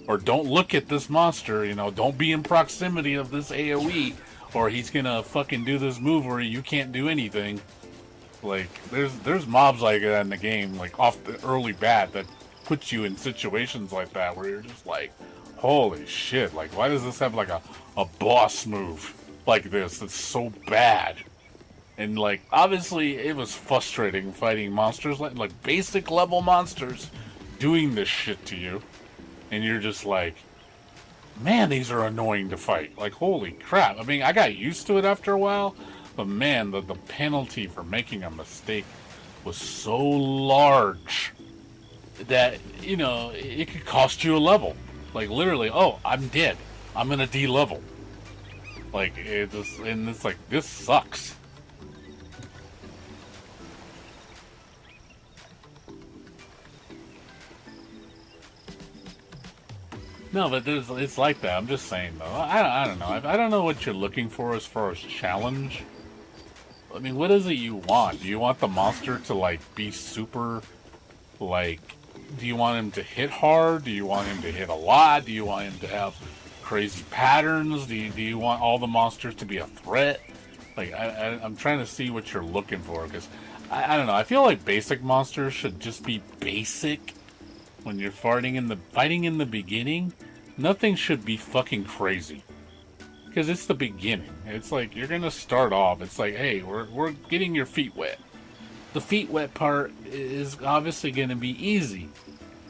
Or don't look at this monster, don't be in proximity of this AoE. Or he's gonna fucking do this move where you can't do anything. Like, there's mobs like that in the game, like off the early bat, that puts you in situations like that where you're just like, holy shit, like why does this have like a boss move like this that's so bad? And like obviously it was frustrating fighting monsters like basic level monsters doing this shit to you, and you're just like, man, these are annoying to fight. Like, holy crap. I mean, I got used to it after a while, but man, the penalty for making a mistake was so large that, you know, it could cost you a level. Like, literally, oh, I'm dead. I'm gonna D-level. Like, and it's like, this sucks. No, but it's like that. I'm just saying, though. I don't know. I don't know what you're looking for as far as challenge. I mean, what is it you want? Do you want the monster to, like, be super, like... Do you want him to hit hard? Do you want him to hit a lot? Do you want him to have crazy patterns? Do you want all the monsters to be a threat? Like, I'm trying to see what you're looking for, because I don't know. I feel like basic monsters should just be basic. When you're fighting in the beginning, nothing should be fucking crazy, because it's the beginning. It's like you're gonna start off. It's like, hey, we're getting your feet wet. The feet wet part is obviously gonna be easy.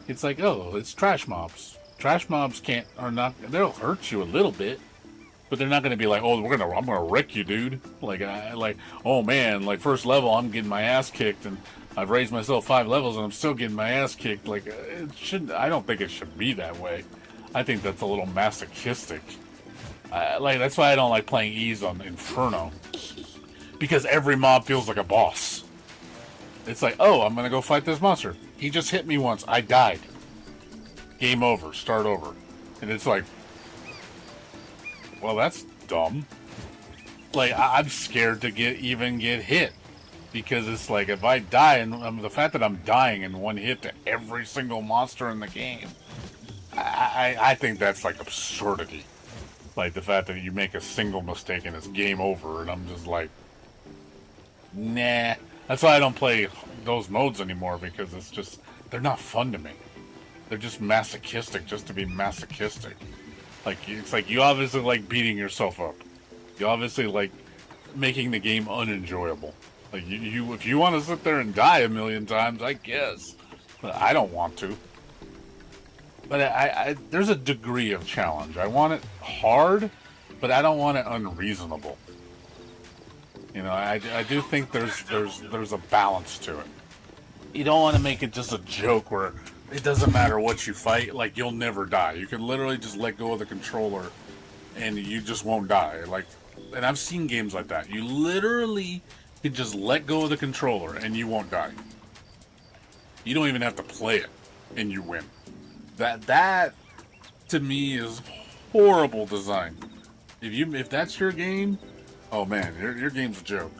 It's like, oh, it's trash mobs. Trash mobs they'll hurt you a little bit, but they're not gonna be like, oh, I'm gonna wreck you, dude. Like, oh man, like first level, I'm getting my ass kicked, and I've raised myself 5 levels and I'm still getting my ass kicked. Like, I don't think it should be that way. I think that's a little masochistic. Like, that's why I don't like playing Ease on Inferno. Because every mob feels like a boss. It's like, oh, I'm gonna go fight this monster. He just hit me once. I died. Game over. Start over. And it's like, well, that's dumb. Like, I'm scared to get hit. Because it's like, if I die, and the fact that I'm dying in one hit to every single monster in the game, I think that's like absurdity. Like the fact that you make a single mistake and it's game over, and I'm just like, nah. That's why I don't play those modes anymore, because it's just, they're not fun to me. They're just masochistic just to be masochistic. Like, it's like you obviously like beating yourself up. You obviously like making the game unenjoyable. Like, if you want to sit there and die a million times, I guess. But I don't want to. But there's a degree of challenge. I want it hard, but I don't want it unreasonable. You know, I do think there's a balance to it. You don't want to make it just a joke where it doesn't matter what you fight, like, you'll never die. You can literally just let go of the controller and you just won't die. Like, and I've seen games like that. You literally can just let go of the controller and you won't die. You don't even have to play it and you win. That to me is horrible design. If that's your game, oh man, your game's a joke.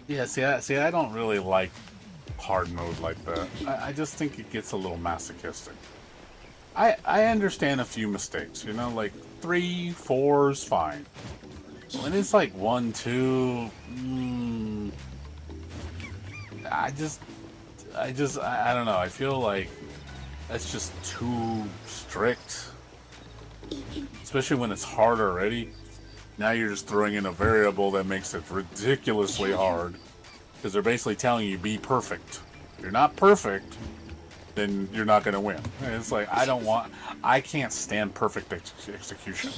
Yeah, see, I don't really like hard mode like that. I just think it gets a little masochistic. I understand a few mistakes, you know, like 3, 4's fine. When it's like 1, 2, I don't know. I feel like that's just too strict, especially when it's hard already. Now you're just throwing in a variable that makes it ridiculously hard, because they're basically telling you be perfect. If you're not perfect, then you're not going to win. And it's like, I can't stand perfect execution.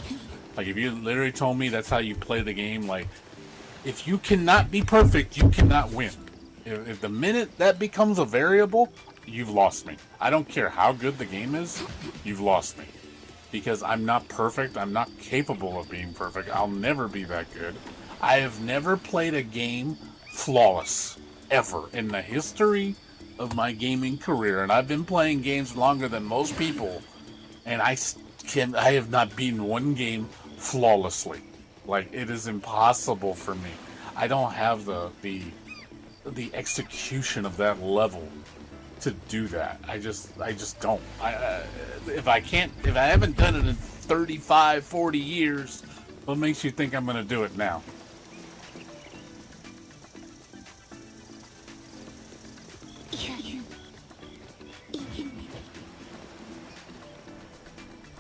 Like, if you literally told me that's how you play the game, like, if you cannot be perfect, you cannot win. If the minute that becomes a variable, you've lost me. I don't care how good the game is, you've lost me. Because I'm not perfect, I'm not capable of being perfect, I'll never be that good. I have never played a game flawless, ever, in the history of my gaming career. And I've been playing games longer than most people, and I have not beaten one game flawlessly. Like, it is impossible for me. I don't have the execution of that level to do that. I just don't. If I haven't done it in 35, 40 years, what makes you think I'm going to do it now?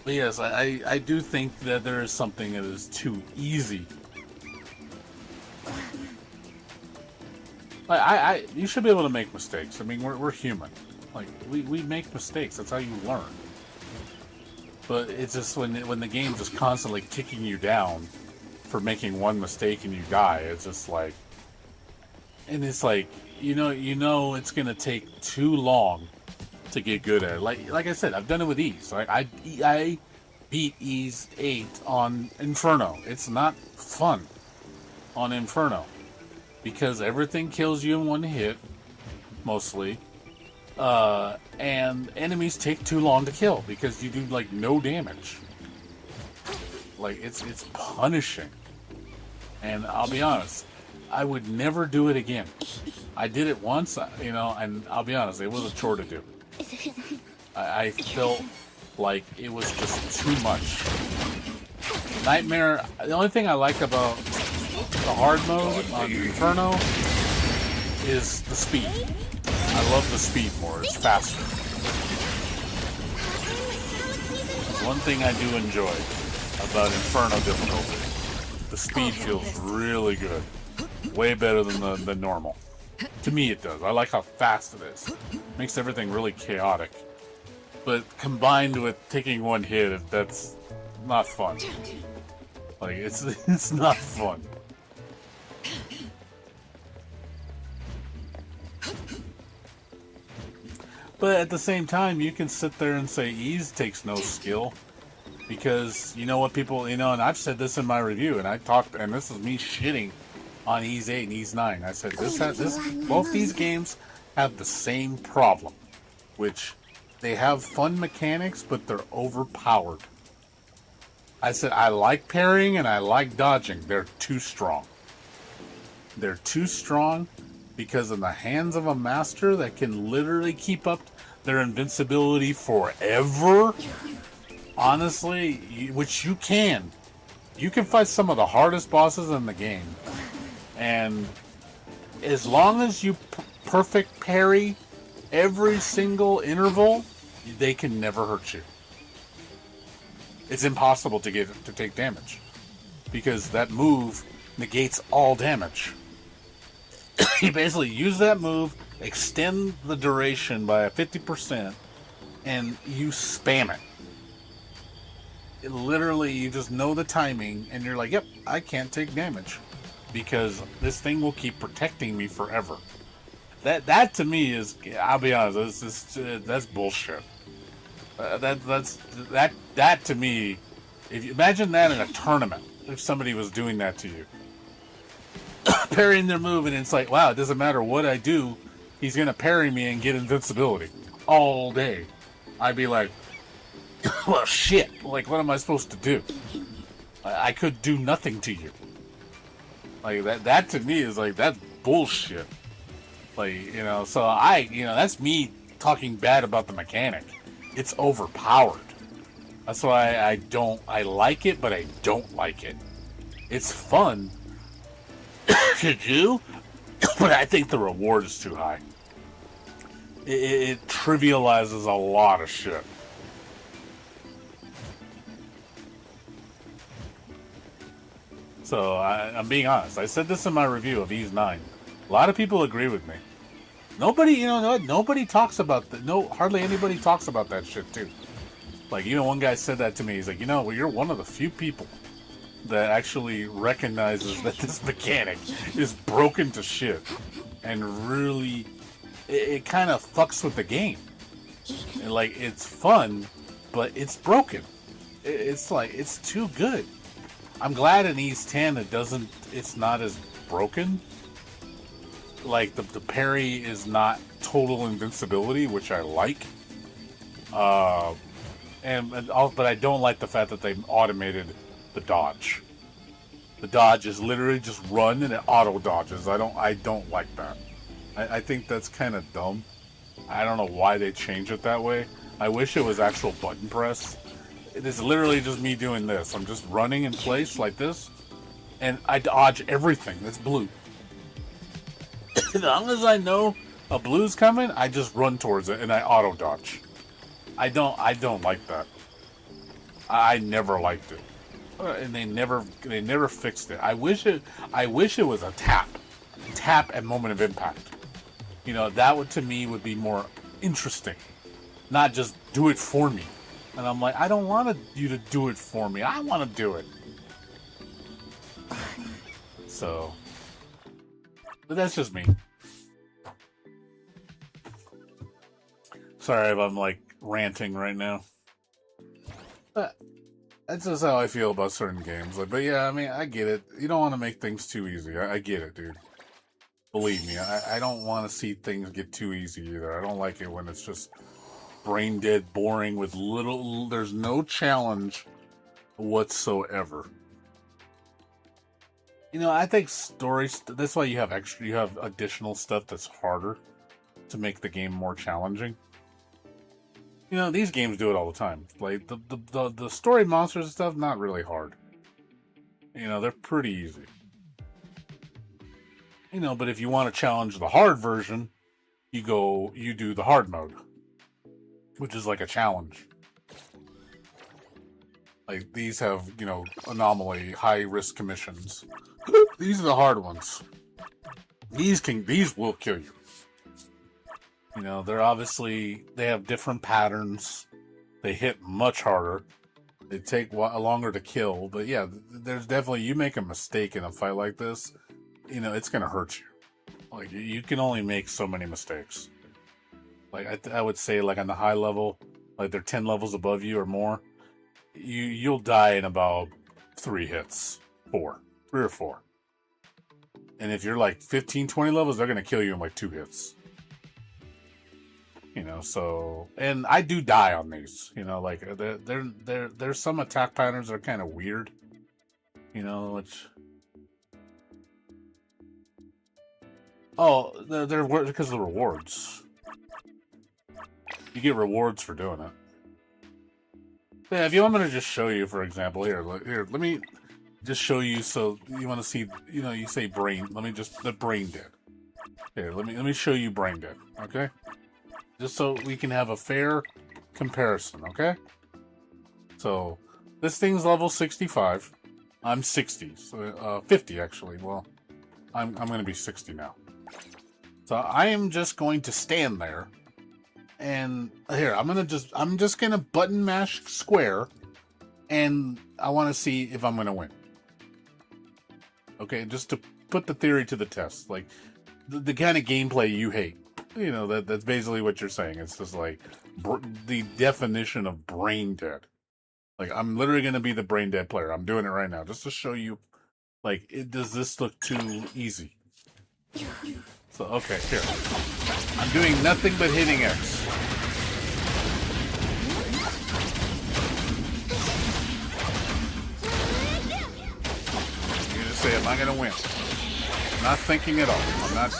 But yes, I do think that there is something that is too easy. You should be able to make mistakes. I mean, we're human. Like, we make mistakes. That's how you learn. But it's just when the game's just constantly kicking you down for making one mistake and you die, it's just like, and it's like, you know it's gonna take too long to get good at it. Like I said, I've done it with Ys. I beat Ys 8 on Inferno. It's not fun on Inferno because everything kills you in one hit, mostly, and enemies take too long to kill because you do like no damage. Like, it's punishing. And I'll be honest, I would never do it again. I did it once, and I'll be honest, it was a chore to do. I felt like it was just too much. Nightmare, the only thing I like about the hard mode on Inferno is the speed. I love the speed more, it's faster. One thing I do enjoy about Inferno difficulty, the speed feels really good. Way better than the normal. To me it does. I like how fast it is. Makes everything really chaotic. But combined with taking one hit, that's not fun. Like, it's not fun. But at the same time, you can sit there and say Ys takes no skill. Because, you know what people, and I've said this in my review, and this is me shitting on Ys 8 and Ys 9. I said, both these games have the same problem. Which, they have fun mechanics, but they're overpowered. I said, I like parrying and I like dodging. They're too strong. They're too strong because in the hands of a master that can literally keep up their invincibility forever, honestly, which you can fight some of the hardest bosses in the game. And as long as you perfect parry every single interval, they can never hurt you. It's impossible to take damage because that move negates all damage. You basically use that move, extend the duration by 50%, and you spam it. Literally, you just know the timing, and you're like, yep, I can't take damage because this thing will keep protecting me forever. That to me is, I'll be honest, that's bullshit. That to me, if you imagine that in a tournament, if somebody was doing that to you, parrying their move, and it's like, wow, it doesn't matter what I do, he's gonna parry me and get invincibility all day. I'd be like, well, shit. Like, what am I supposed to do? I could do nothing to you. Like that to me is like, that's bullshit. Like, so that's me talking bad about the mechanic. It's overpowered. That's why I like it, but I don't like it. It's fun to do, but I think the reward is too high. It trivializes a lot of shit. So I'm being honest. I said this in my review of Ys 9. A lot of people agree with me. Nobody, nobody talks about hardly anybody talks about that shit too. Like, one guy said that to me. He's like, well, you're one of the few people that actually recognizes that this mechanic is broken to shit, and really, it kind of fucks with the game. And, like, it's fun, but it's broken. It's like, it's too good. I'm glad in Ys 10 it's not as broken. Like, the parry is not total invincibility, which I like. But I don't like the fact that they automated the dodge. The dodge is literally just run and it auto dodges. I don't like that. I think that's kind of dumb. I don't know why they changed it that way. I wish it was actual button press. It is literally just me doing this. I'm just running in place like this, and I dodge everything that's blue. As long as I know a blue's coming, I just run towards it and I auto dodge. I don't like that. I never liked it, and they never fixed it. I wish it was a tap at moment of impact. You know, that would to me would be more interesting, not just do it for me. And I'm like, I don't want you to do it for me. I want to do it. So, but that's just me. Sorry if I'm like ranting right now. But that's just how I feel about certain games. Like, but yeah, I mean, I get it. You don't want to make things too easy. I get it, dude. Believe me, I don't want to see things get too easy either. I don't like it when it's just brain dead, boring with there's no challenge whatsoever. You know, I think stories, that's why you have additional stuff that's harder to make the game more challenging. You know, these games do it all the time. Like the story monsters and stuff, not really hard. You know, they're pretty easy. You know, but if you want to challenge the hard version, you do the hard mode, which is like a challenge. Like these have, you know, anomaly, high risk commissions. These are the hard ones. These will kill you. You know, they have different patterns. They hit much harder. They take longer to kill. But yeah, there's definitely, you make a mistake in a fight like this, you know, it's gonna hurt you. Like, you can only make so many mistakes. Like, I would say, like, on the high level, like, they're 10 levels above you or more, you'll die in about 3 hits. 3 or 4. And if you're, like, 15, 20 levels, they're gonna kill you in, like, 2 hits. You know, so... And I do die on these. You know, like, there's some attack patterns that are kind of weird. You know, which... Oh, they're because of the rewards. You get rewards for doing it. Yeah, if you want me to just show you, for example, here, let me just show you. So you want to see, you know, you say brain. Let me just the brain dead. Here, let me show you brain dead. Okay, just so we can have a fair comparison. Okay. So this thing's level 65. I'm 60, so 50 actually. Well, I'm going to be 60 now. So I am just going to stand there, and here I'm just gonna button mash square, and I want to see if I'm gonna win. Okay, just to put the theory to the test, like the kind of gameplay you hate. You know, that's basically what you're saying. It's just like the definition of brain dead. Like, I'm literally gonna be the brain dead player. I'm doing it right now just to show you. Like, does this look too easy? So, okay, here. I'm doing nothing but hitting X. You just say, am I going to win? I'm not thinking at all. I'm not...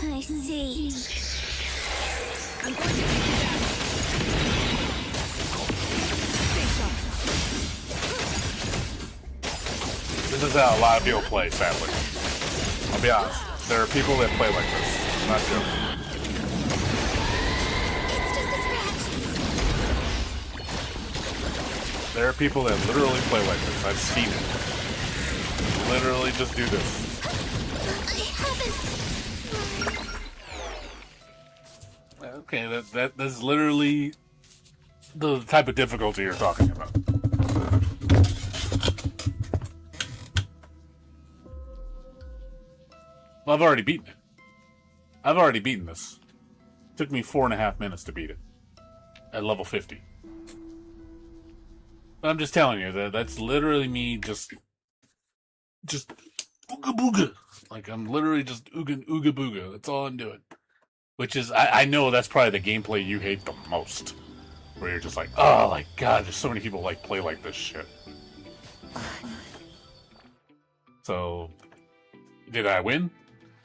I see. I'm going to take you down. This is how a lot of people play, sadly. I'll be honest. There are people that play like this. I'm not joking. It's just a scratch. There are people that literally play like this. I've seen it. Literally just do this. I haven't. Okay, that's literally the type of difficulty you're talking about. Well, I've already beaten it. I've already beaten this. It took me 4.5 minutes to beat it. At level 50. But I'm just telling you, that's literally me just ooga booga. Like, I'm literally just ooga booga. That's all I'm doing. Which is, I know that's probably the gameplay you hate the most. Where you're just like, oh my god, there's so many people like play like this shit. So, did I win?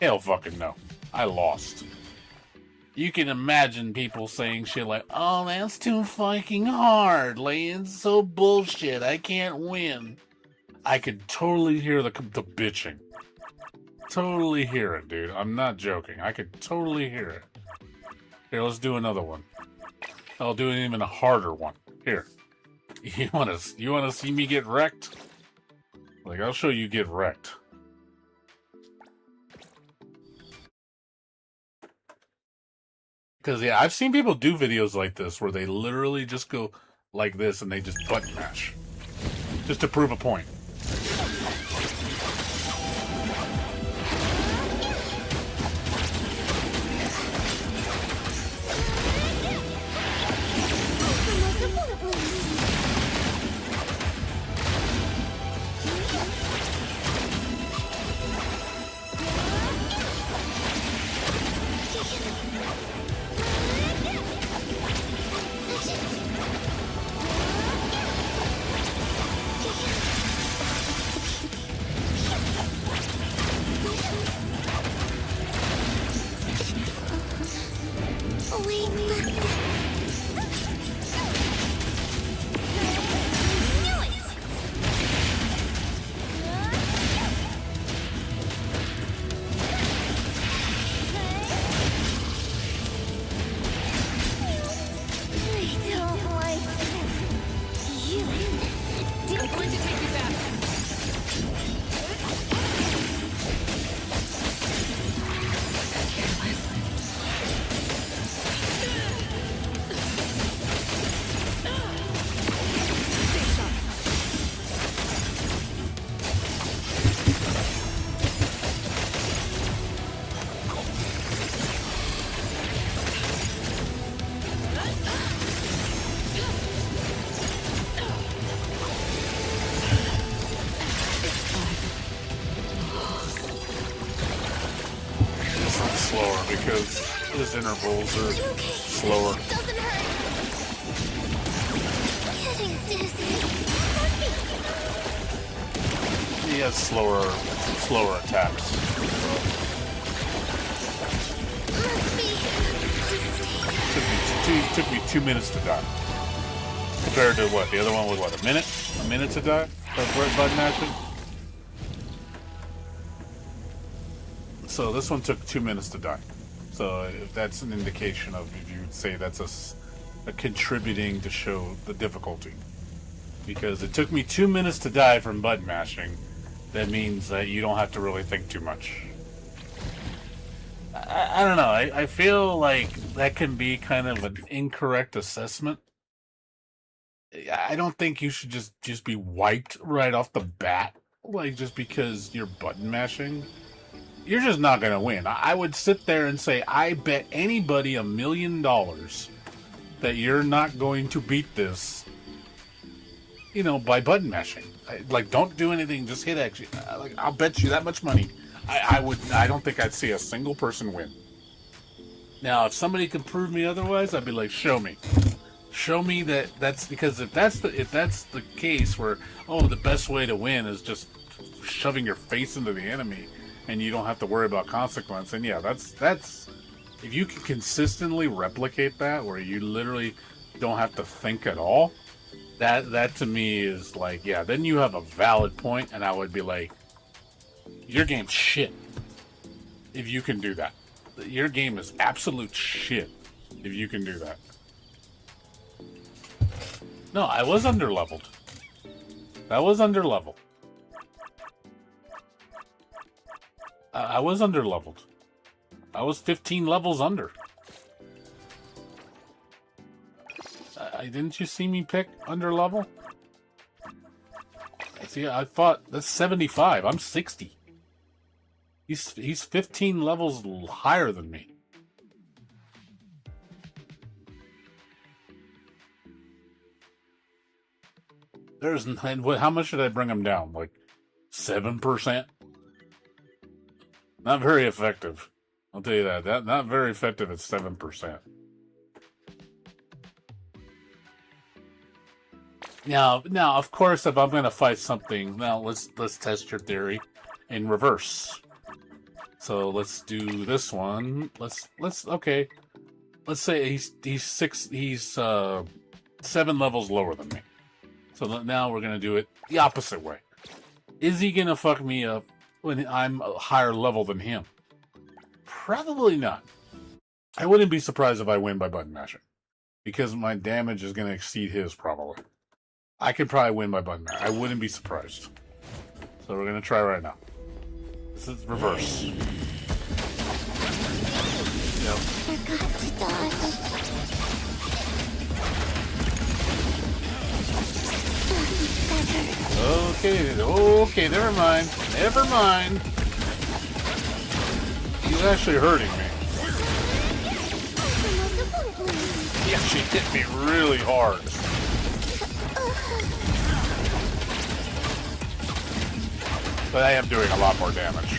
Hell fucking no. I lost. You can imagine people saying shit like, oh, that's too fucking hard. Like, it's so bullshit. I can't win. I could totally hear the bitching. Totally hear it, dude. I'm not joking. I could totally hear it. Here, let's do another one. I'll do an even harder one. Here. You wanna see me get wrecked? Like, I'll show you get wrecked. Because, yeah, I've seen people do videos like this where they literally just go like this and they just button mash. Just to prove a point. Because his intervals are slower. Doesn't hurt. Getting dizzy. He has slower attacks. Must be. Took me 2 minutes to die. Compared to what? The other one was what? A minute? A minute to die? That's right, button mashing. So this one took 2 minutes to die. So if that's an indication of, if you'd say that's a contributing to show the difficulty. Because it took me 2 minutes to die from button mashing, that means that you don't have to really think too much. I don't know, I feel like that can be kind of an incorrect assessment. I don't think you should just be wiped right off the bat, like just because you're button mashing. You're just not going to win. I would sit there and say, I bet anybody $1 million that you're not going to beat this, you know, by button mashing. Like, don't do anything, just hit X. Like, I'll bet you that much money. I don't think I'd see a single person win. Now, if somebody could prove me otherwise, I'd be like, show me. Show me that's because if that's the case where, oh, the best way to win is just shoving your face into the enemy and you don't have to worry about consequence, and yeah, that's if you can consistently replicate that where you literally don't have to think at all, that to me is like, yeah, then you have a valid point, and I would be like, your game's shit if you can do that. Your game is absolute shit if you can do that. No, I was underleveled. That was underleveled. I was underleveled. I was 15 levels under. Didn't you see me pick underlevel? See, I thought that's 75. I'm 60. He's 15 levels higher than me. How much did I bring him down? Like 7%? Not very effective. I'll tell you that. Not very effective at 7%. Now, of course, if I'm going to fight something, now let's test your theory in reverse. So let's do this one. Okay. Let's say he's 7 levels lower than me. So now we're going to do it the opposite way. Is he going to fuck me up when I'm a higher level than him? Probably not. I wouldn't be surprised if I win by button mashing, because my damage is going to exceed his probably. I could probably win by button mashing. I wouldn't be surprised. So we're going to try right now. This is reverse. Yep. Forgot to dodge. Okay, never mind. He's actually hurting me. He actually hit me really hard. But I am doing a lot more damage.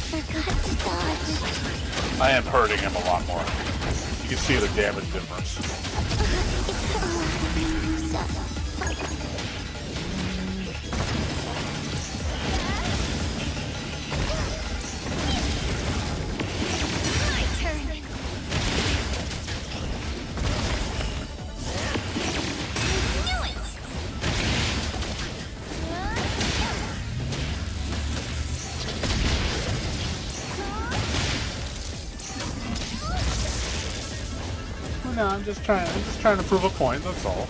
Forgot to dodge. I am hurting him a lot more. You can see the damage difference. My turn. Knew it. Well, no, I'm just trying to prove a point, that's all.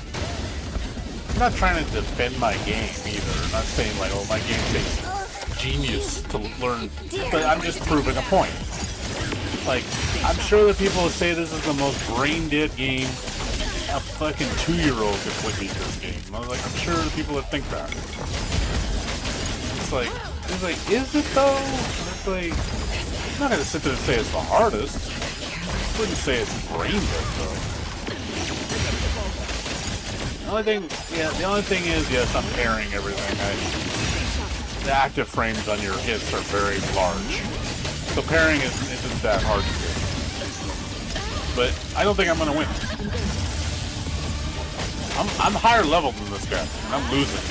I'm not trying to defend my game either. I'm not saying like, oh, my game takes genius to learn, but I'm just proving a point. Like, I'm sure that people will say this is the most brain-dead game. A fucking 2-year-old could beat this game. I was like, I'm sure the people that think that. It's like, is it though? And it's like, I'm not gonna sit there and say it's the hardest. I wouldn't say it's brain-dead though. The only thing is, yes, I'm parrying everything. The active frames on your hits are very large. So parrying isn't that hard to do. But I don't think I'm going to win. I'm higher level than this guy, and I'm losing.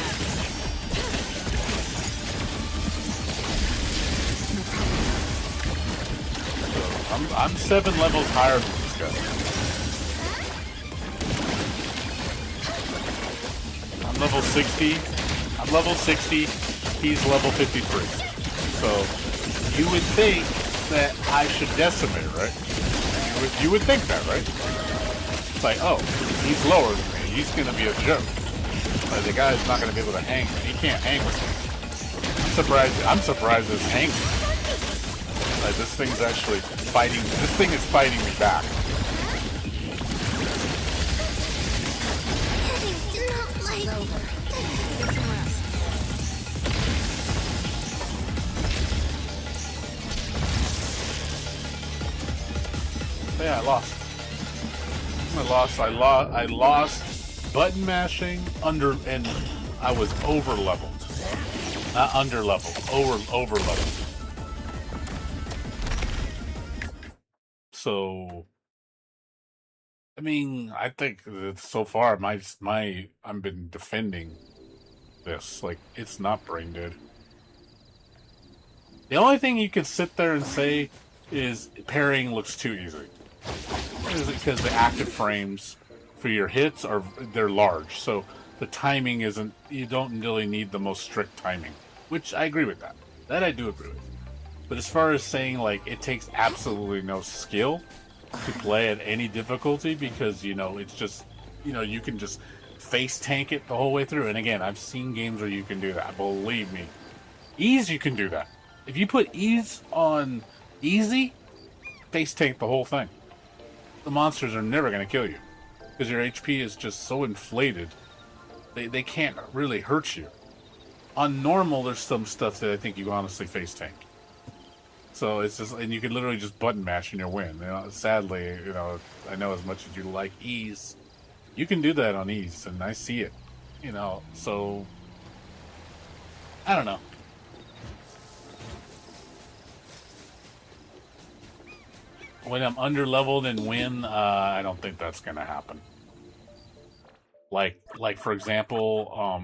So I'm 7 levels higher than this guy. I'm level 60. He's level 53. So you would think that I should decimate, right? You would think that, right? It's like, oh, he's lower than me. He's gonna be a joke. Like, the guy's not gonna be able to hang. He can't hang with me. I'm surprised it's hanging. Like, this thing's actually fighting. This thing is fighting me back. Yeah, I lost. I lost button mashing and I was over leveled. Not under leveled, over leveled. So I mean, I think that so far I've been defending this like it's not brain dead. The only thing you can sit there and say is parrying looks too easy. Is it because the active frames for your hits they're large, so the timing isn't. You don't really need the most strict timing, which I agree with that. That I do agree with. But as far as saying like it takes absolutely no skill to play at any difficulty, because it's just you can just face tank it the whole way through. And again, I've seen games where you can do that. Believe me, ease you can do that. If you put ease on easy, face tank the whole thing. The monsters are never going to kill you because your HP is just so inflated. They can't really hurt you. on normal, there's some stuff that I think you honestly face tank. So it's just, and you can literally just button mash and you'll win. You know, sadly, you know, I know as much as you like ease, you can do that on ease, and I see it. You know, so I don't know. When I'm under-leveled and win, I don't think that's gonna happen. Like for example,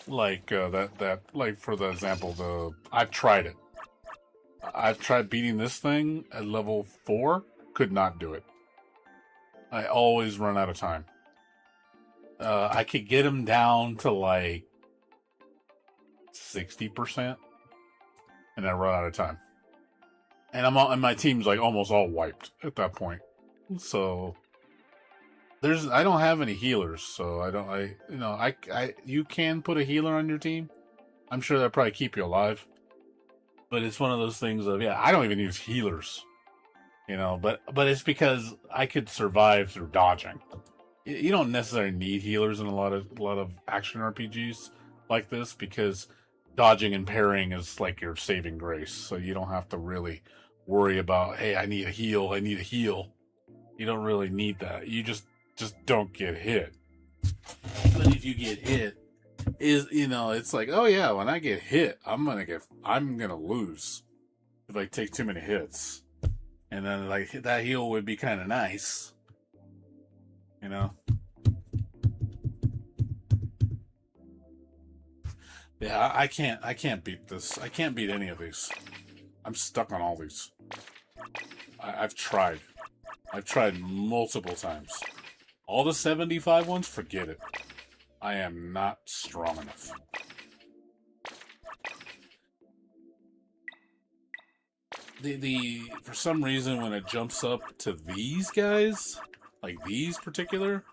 like for the example, I've tried it. I've tried beating this thing at level 4, could not do it. I always run out of time. I could get him down to like 60%, and I run out of time. And and my team's like almost all wiped at that point. So I don't have any healers, so you can put a healer on your team. I'm sure that'll probably keep you alive. But it's one of those things of, yeah, I don't even use healers. You know, but it's because I could survive through dodging. You don't necessarily need healers in a lot of action RPGs like this, because dodging and parrying is like your saving grace. So you don't have to really worry about, hey, I need a heal. You don't really need that. You just don't get hit. But if you get hit, it's like, oh yeah, when I get hit, I'm gonna lose if I take too many hits. And then like that heal would be kind of nice. You know? Yeah, I can't beat this. I can't beat any of these. I'm stuck on all these. I've tried. I've tried multiple times. All the 75 ones, forget it. I am not strong enough. For some reason, when it jumps up to these guys, like these particular,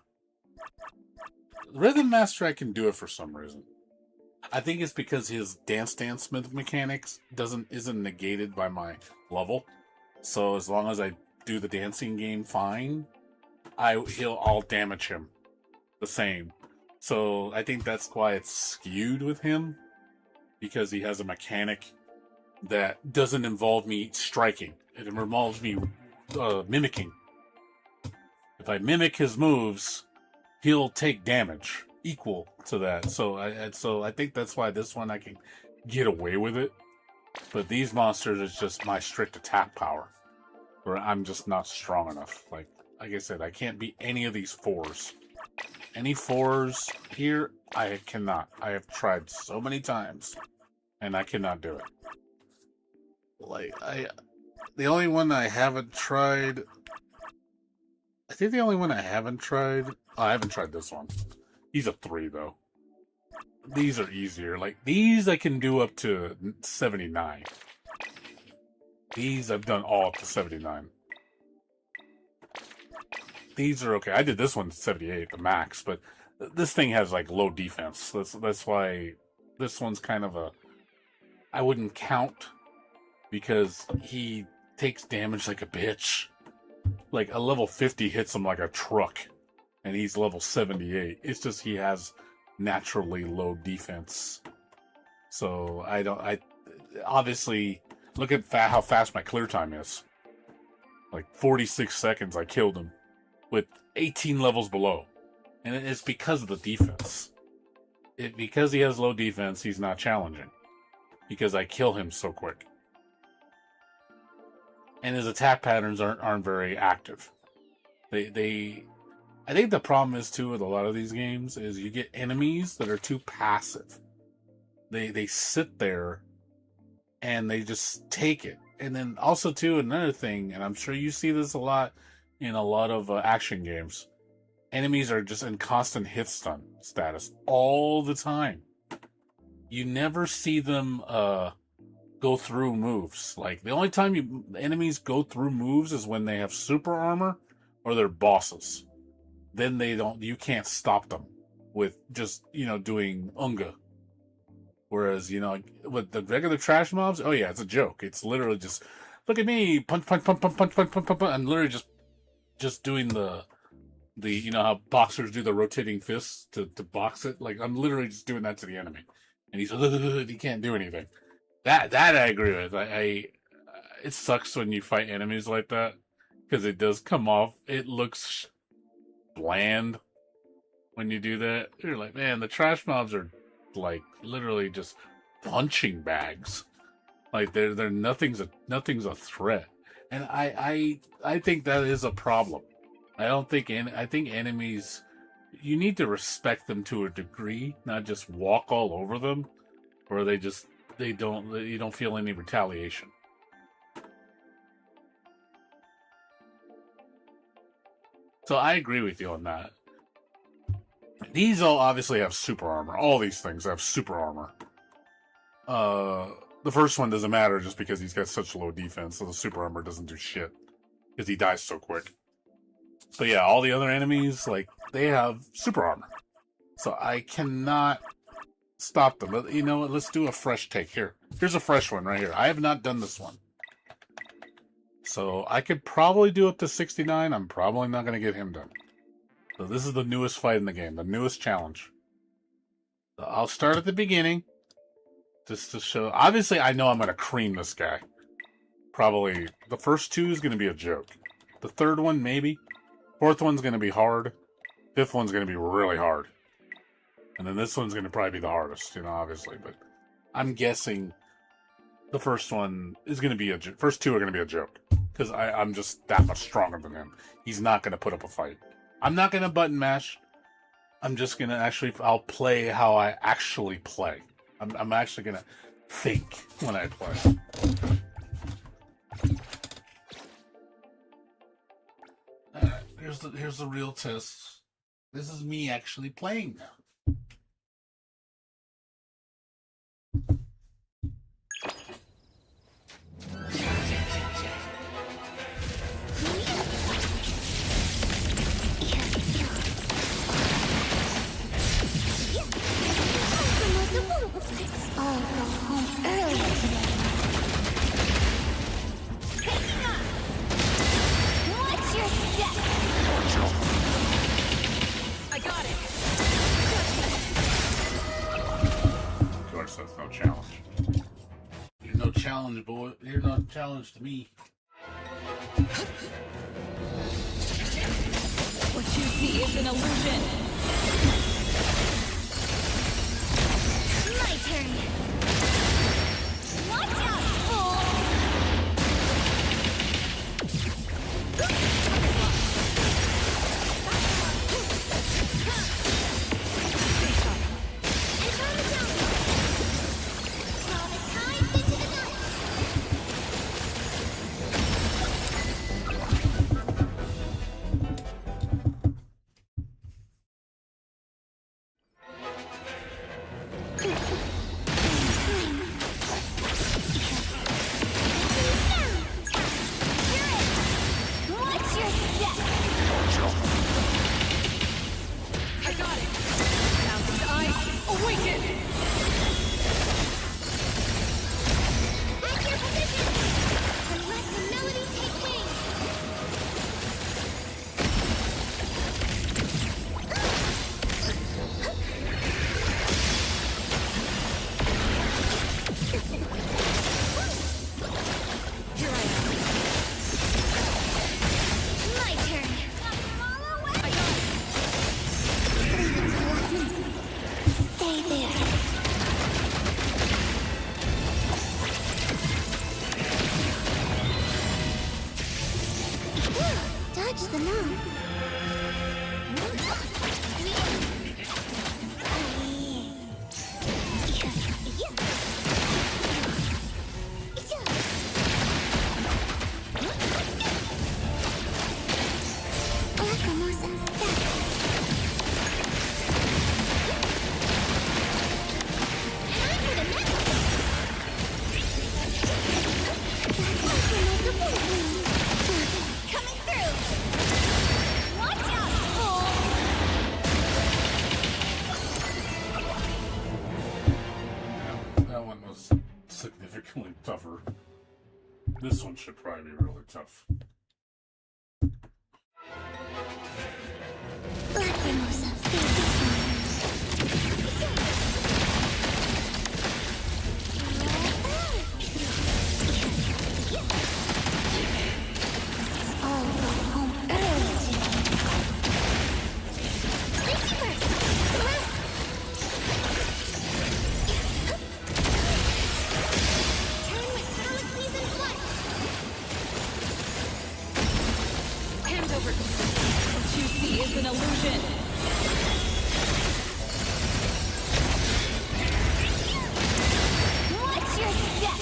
Rhythm Master, I can do it for some reason. I think it's because his dance mechanics isn't negated by my level. So as long as I do the dancing game fine, I'll damage him the same. So I think that's why it's skewed with him, because he has a mechanic that doesn't involve me striking. It involves me mimicking. If I mimic his moves, he'll take damage equal to that. So I think that's why this one I can get away with it. But these monsters is just my strict attack power, where I'm just not strong enough. Like I said, I can't beat any of these 4s. Any 4s here, I cannot. I have tried so many times, and I cannot do it. Like the only one I haven't tried. I think the only one I haven't tried. Oh, I haven't tried this one. He's a 3 though. These are easier. Like these, I can do up to 79. These I've done all up to 79. These are okay. I did this one 78, the max, but this thing has like low defense. That's why this one's kind of I wouldn't count, because he takes damage like a bitch. Like a level 50 hits him like a truck, and he's level 78. It's just he has naturally low defense. So I obviously look at how fast my clear time is. Like 46 seconds, I killed him with 18 levels below. And it's because of the defense. Because he has low defense, he's not challenging. Because I kill him so quick. And his attack patterns aren't very active. I think the problem is too with a lot of these games is you get enemies that are too passive. They sit there and they just take it. And then also too, another thing, and I'm sure you see this a lot in a lot of action games, enemies are just in constant hit stun status all the time. You never see them go through moves. Like the only time enemies go through moves is when they have super armor or they're bosses. Then you can't stop them with just, doing unga. Whereas, with the regular trash mobs, oh yeah, it's a joke. It's literally just, look at me, punch, punch, punch, punch, punch, punch, punch, punch, punch, and literally just doing the you know how boxers do the rotating fists to box it? Like, I'm literally just doing that to the enemy. And he's, he can't do anything. That I agree with. It sucks when you fight enemies like that. Because it does come off, it looks bland when you do that. You're like, man, the trash mobs are like literally just punching bags. Like they're nothing's a threat. And I think that is a problem. I think enemies, you need to respect them to a degree, not just walk all over them, or you don't feel any retaliation. So I agree with you on that. These all obviously have super armor. All these things have super armor. The first one doesn't matter just because he's got such low defense, so the super armor doesn't do shit because he dies so quick. But yeah, all the other enemies, like, they have super armor. So I cannot stop them. But you know what? Let's do a fresh take here. Here's a fresh one right here. I have not done this one. So I could probably do up to 69. I'm probably not going to get him done. So this is the newest fight in the game, the newest challenge. So I'll start at the beginning, just to show. Obviously, I know I'm going to cream this guy. Probably the first two is going to be a joke. The third one, maybe. Fourth one's going to be hard. Fifth one's going to be really hard. And then this one's going to probably be the hardest, obviously. But I'm guessing the first one is going to be first two are going to be a joke. Because I'm just that much stronger than him. He's not going to put up a fight. I'm not going to button mash. I'm just going to I'll play how I actually play. I'm actually going to think when I play. Alright, here's the real test. This is me actually playing now. I'll go home early today. What's your step? I got it. Of course, that's no challenge. You're no challenge, boy. You're no challenge to me. What you see is an illusion. My turn. Watch out, fool! Tougher. This one should probably be really tough. Lacrimosa, feel all go home early today. Safety first. Turn with galaxies and blood. Hand over. What you see is an illusion. Watch your step.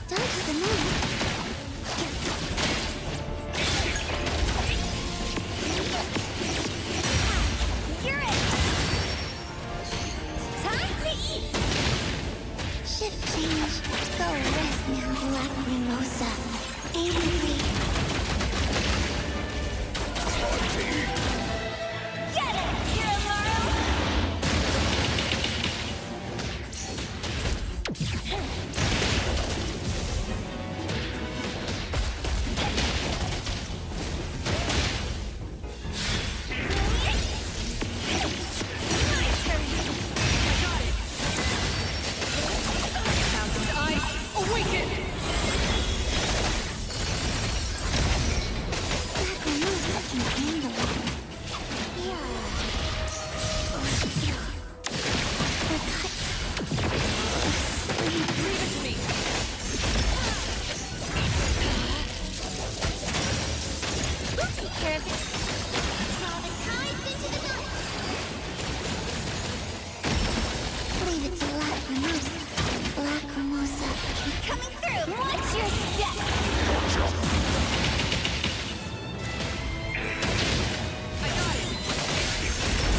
Dodge the moon. You're it. Time to eat. Shift change. Go rest now, Lacrimosa. 83. Get it, Kiramaru! My turn. Thousand eyes, awaken! Lacrimosa can handle it. Yeah. Leave it to me. We'll take care of it. Draw the tides into the night. Leave it to Lacrimosa. Lacrimosa. Coming through. Watch your step. I got it.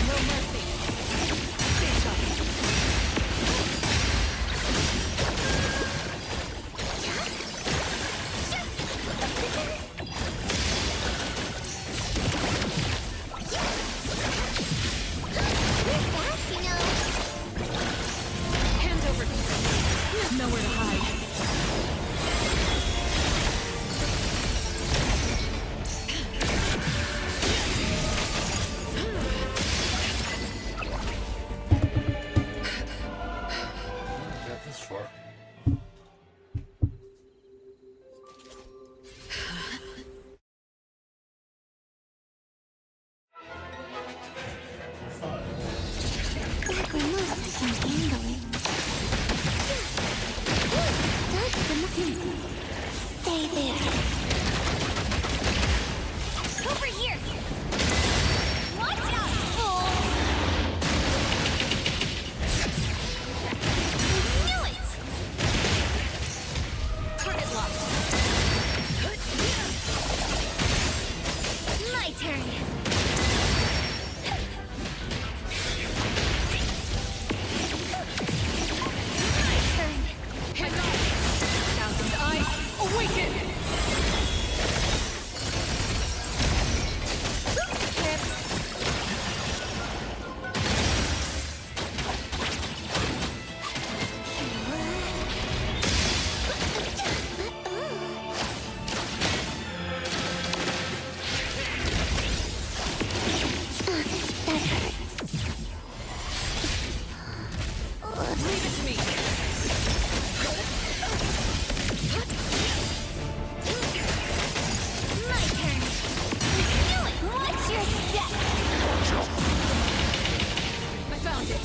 No mercy. Stay sharp. You're fast, you know. Hand over. There's nowhere to hide. Got this far. Lacrimosa can handle it. Dodge the moon. Stay there. Over here. Watch out, fool. Knew it. Target locked. My turn. My turn. Hands off. Thousand eyes, awaken! Leave it to me. My turn. Knew it. Watch your step. I found it.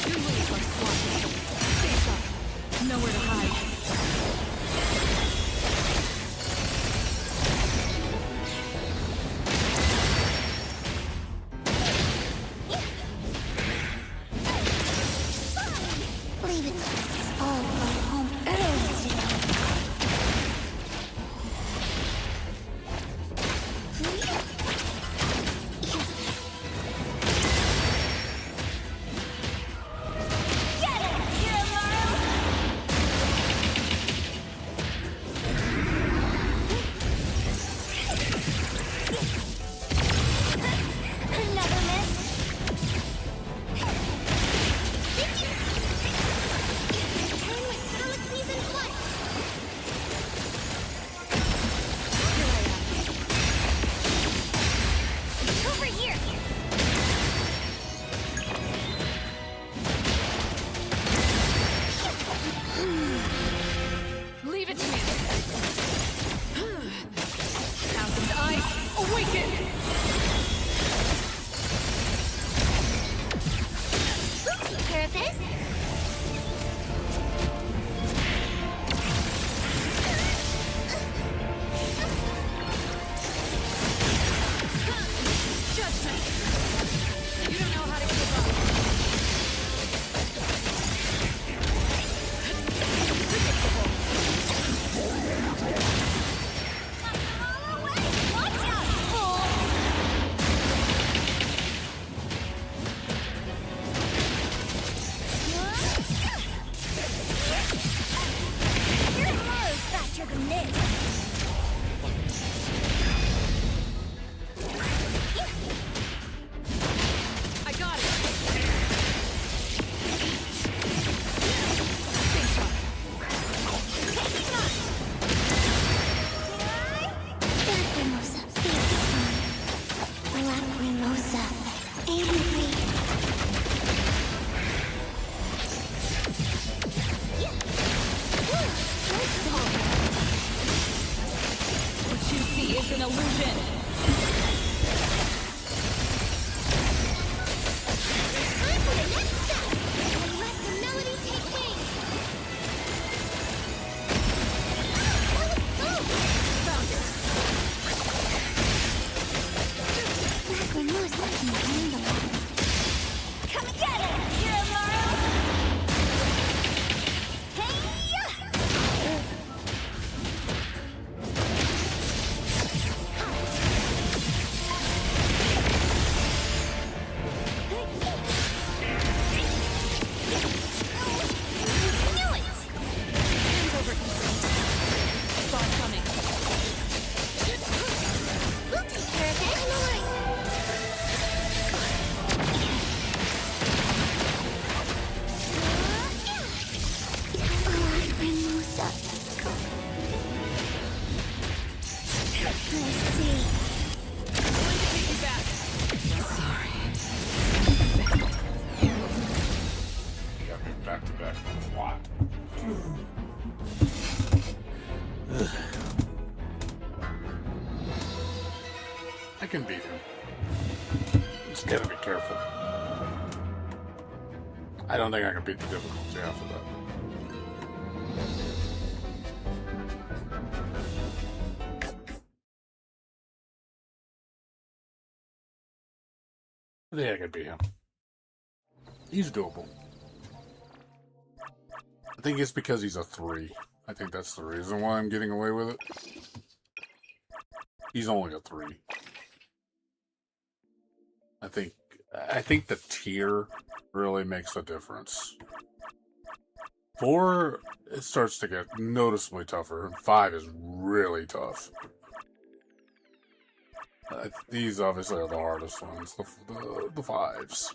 You moves like swatting. Stay sharp. Nowhere to hide. Leave it to us. All go home early today. twat. I can beat him. Just gotta be careful. I don't think I can beat the difficulty after that. I think I can beat him. He's doable. I think it's because he's a 3. I think that's the reason why I'm getting away with it. He's only a 3. I think the tier really makes a difference. 4, it starts to get noticeably tougher. 5 is really tough. These obviously are the hardest ones, the 5s.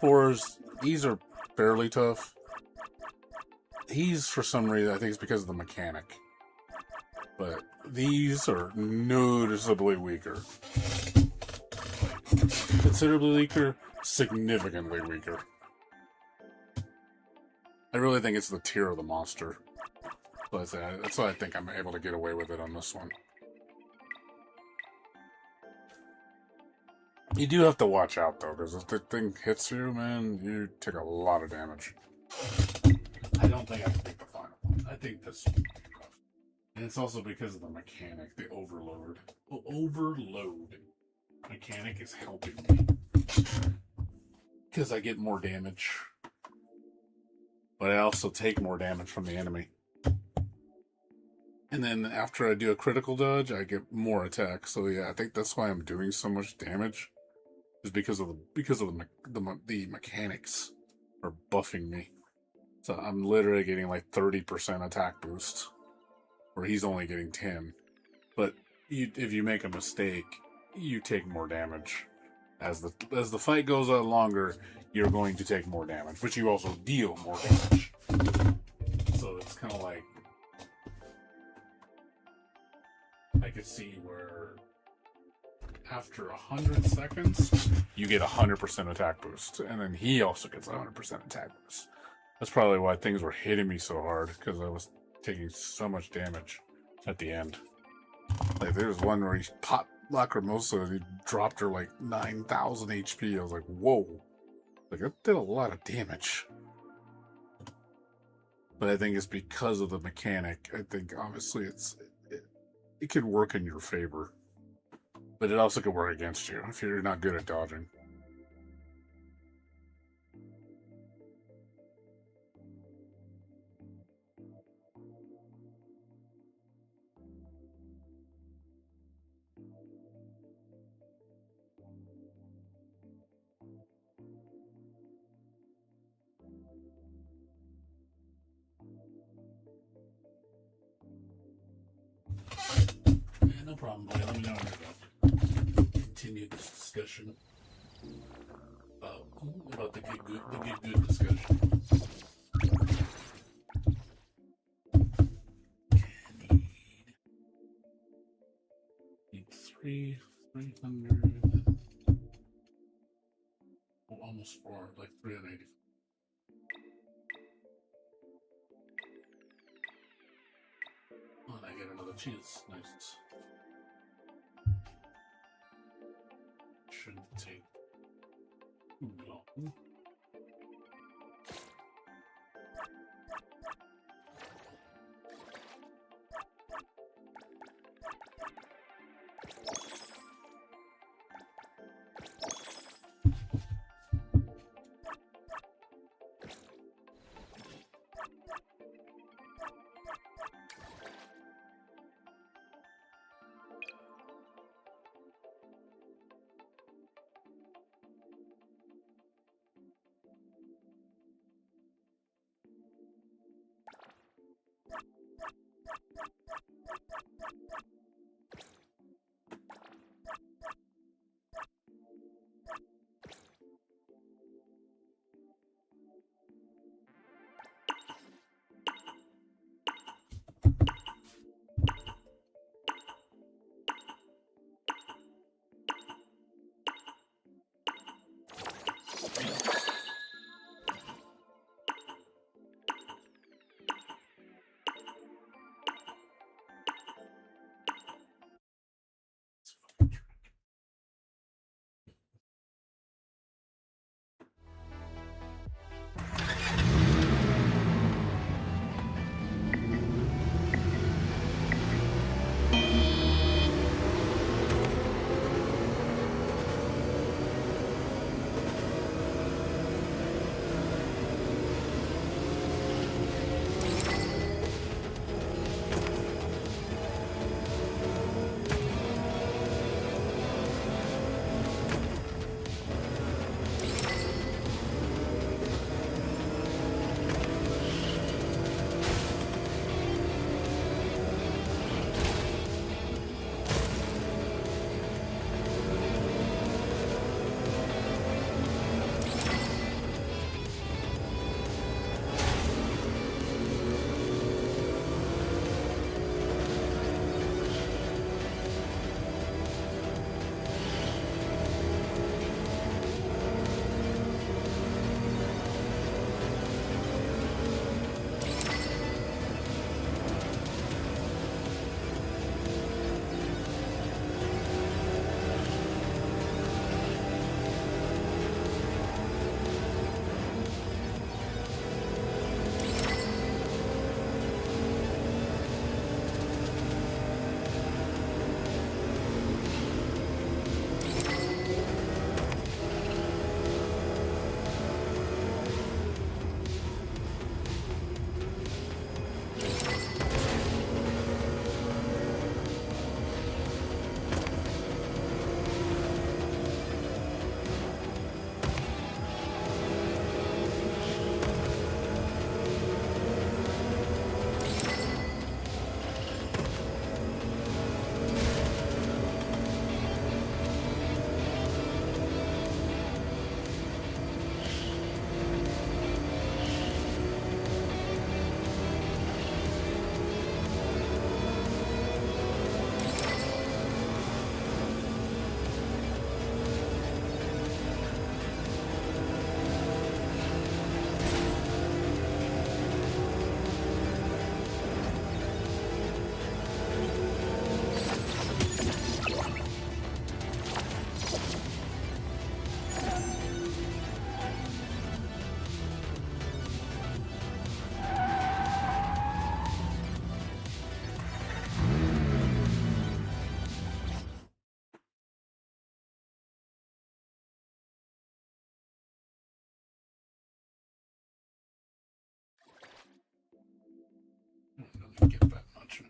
4s, these are fairly tough. He's, for some reason, I think it's because of the mechanic. But these are noticeably weaker. Considerably weaker, significantly weaker. I really think it's the tier of the monster. That's why I think I'm able to get away with it on this one. You do have to watch out, though, because if the thing hits you, man, you take a lot of damage. I don't think I can take the final one. I think this will be rough. And it's also because of the mechanic, the overload. Overload mechanic is helping me. Because I get more damage. But I also take more damage from the enemy. And then after I do a critical dodge, I get more attack. So yeah, I think that's why I'm doing so much damage. Is because of the mechanics are buffing me. So I'm literally getting like 30% attack boost, where he's only getting 10. But if you make a mistake, you take more damage. As the fight goes on longer, you're going to take more damage, but you also deal more damage. So it's kind of like I could see where after 100 seconds, you get 100% attack boost, and then he also gets 100% attack boost. That's probably why things were hitting me so hard, because I was taking so much damage at the end. Like, there was one where he popped Lacrimosa and he dropped her like 9,000 HP. I was like, whoa. Like, that did a lot of damage. But I think it's because of the mechanic. I think, obviously, it could work in your favor. But it also could work against you if you're not good at dodging. Yeah, no problem, buddy. Let me know when you're done. Continue this discussion about the get good discussion. Need 300. Oh, almost 4, like 380. Oh, and I get another cheese. Nice. Shouldn't take too long. really get that much.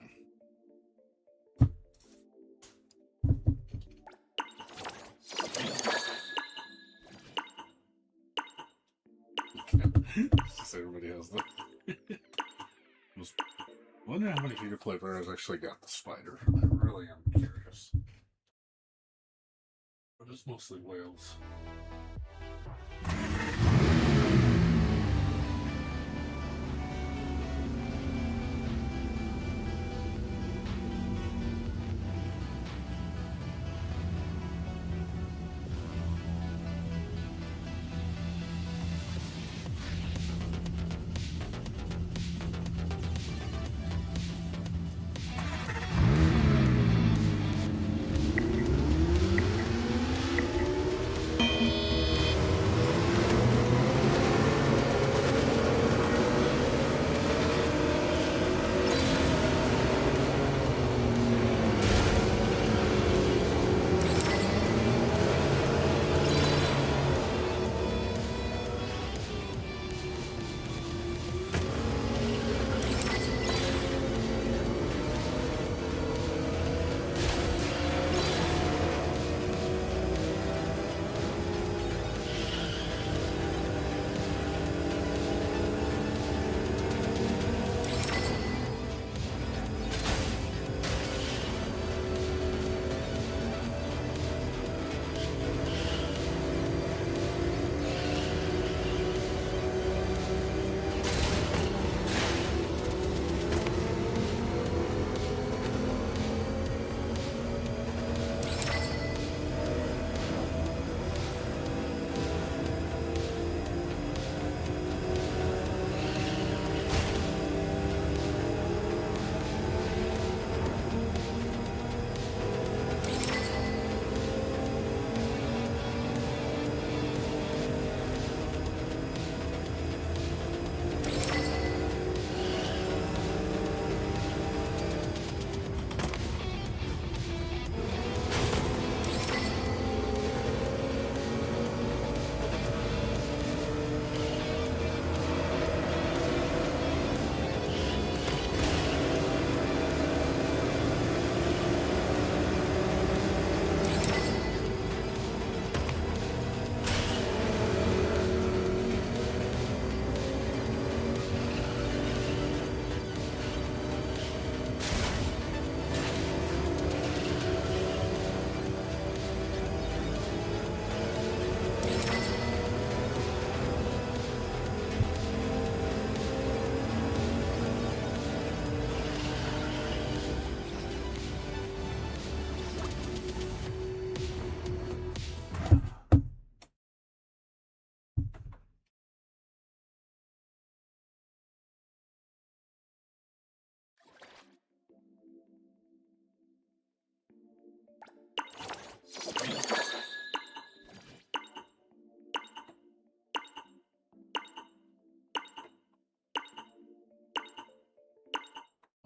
Just everybody has the. Was wondering how many Free Play players actually got the spider. I really am curious. But it's mostly whales.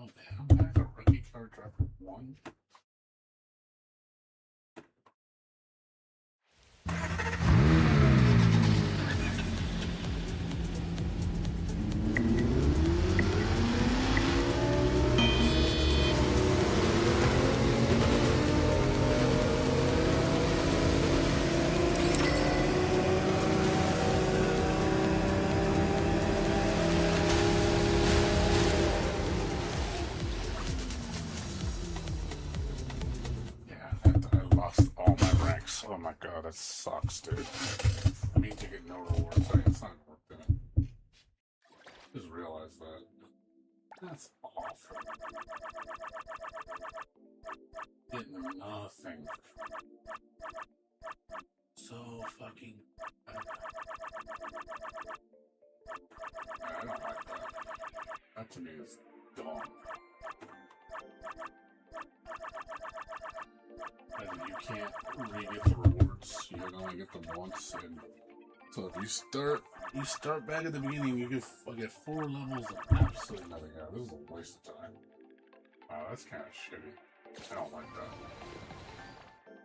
Oh damn, I have a rookie card drop 1. Oh my god, that sucks, dude. I mean to get no rewards. It's not worth it. Just realized that. That's awful. Getting nothing. So fucking bad. I don't like that. That to me is dumb. And you can't re-get the rewards. You can only get them once. And so if you start back at the beginning, you get 4 levels of absolutely nothing. Yeah, this is a waste of time. Wow, that's kind of shitty. I don't like that.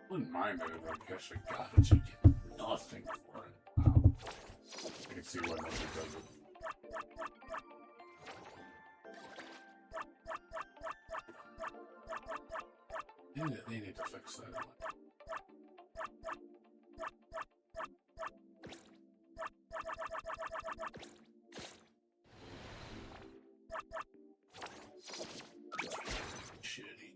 Wouldn't mind it if I actually got it. You get nothing for it. Wow. I can see why nobody does it. They need to fix that. Shitty.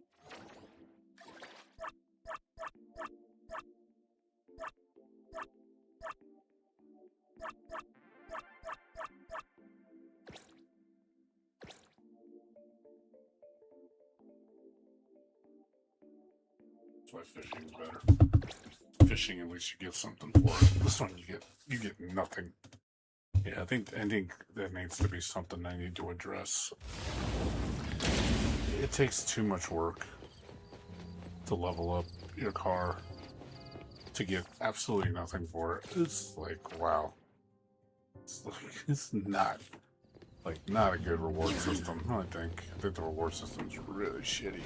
That's why fishing's better. Fishing, at least you get something for it. This one, you get nothing. Yeah, I think that needs to be something I need to address. It takes too much work to level up your car to get absolutely nothing for it. It's like, wow. It's not a good reward system. I think the reward system's really shitty.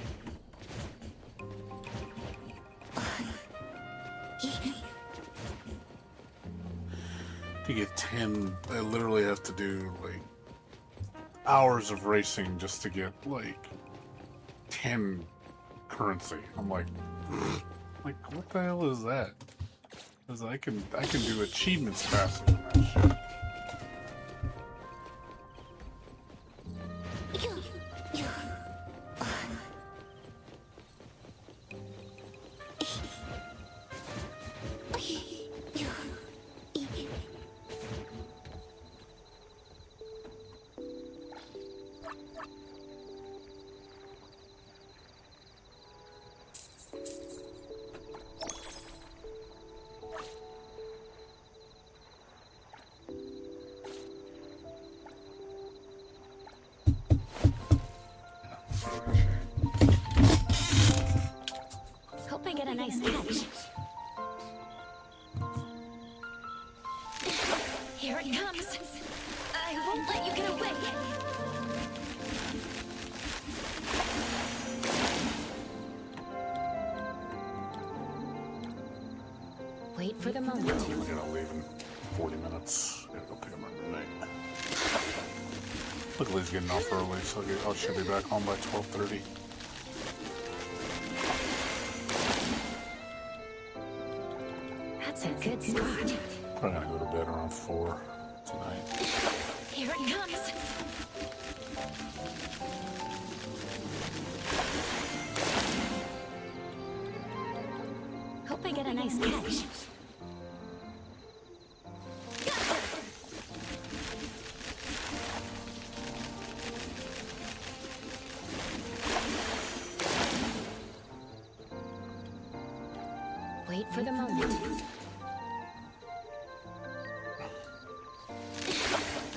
To get 10, I literally have to do like hours of racing just to get like 10 currency. I'm like what the hell is that? Because I can do achievements faster than that shit. Hope I get a nice catch. Here it comes. I won't let you get away. Wait for the moment. We're gonna leave in 40 minutes. Gotta go pick up my roommate. Luckily he's getting off early, so I should be back home by 12:30. That's a good spot. Probably gonna go to bed around 4 tonight. Here it comes. Hope I get a nice catch. Wait for the moment.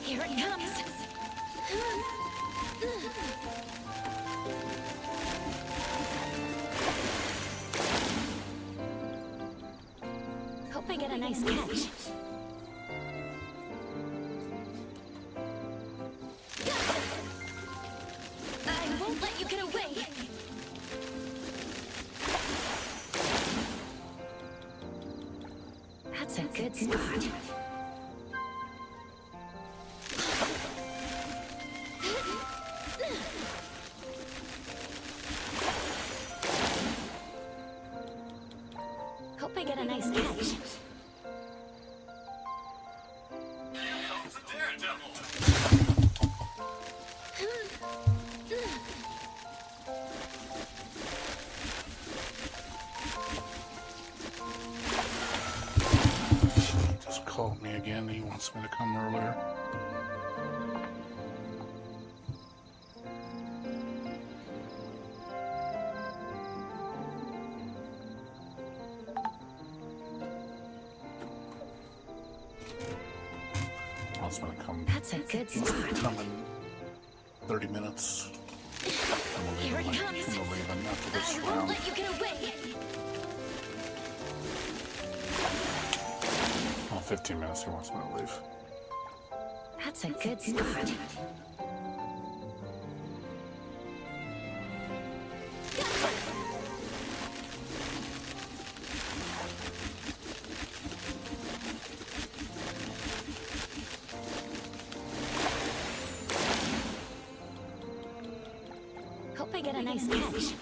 Here it comes. Hope I get a nice catch. I won't let you get away. That's a good spot. Hope I get a nice catch. Just called me again. He wants me to come earlier. Wants me to come. That's a good spot. Come in 30 minutes. I'm Here it leaving comes. after this I won't round. let you get away. Oh, 15 minutes. He wants me to leave. That's a good spot. get a nice catch.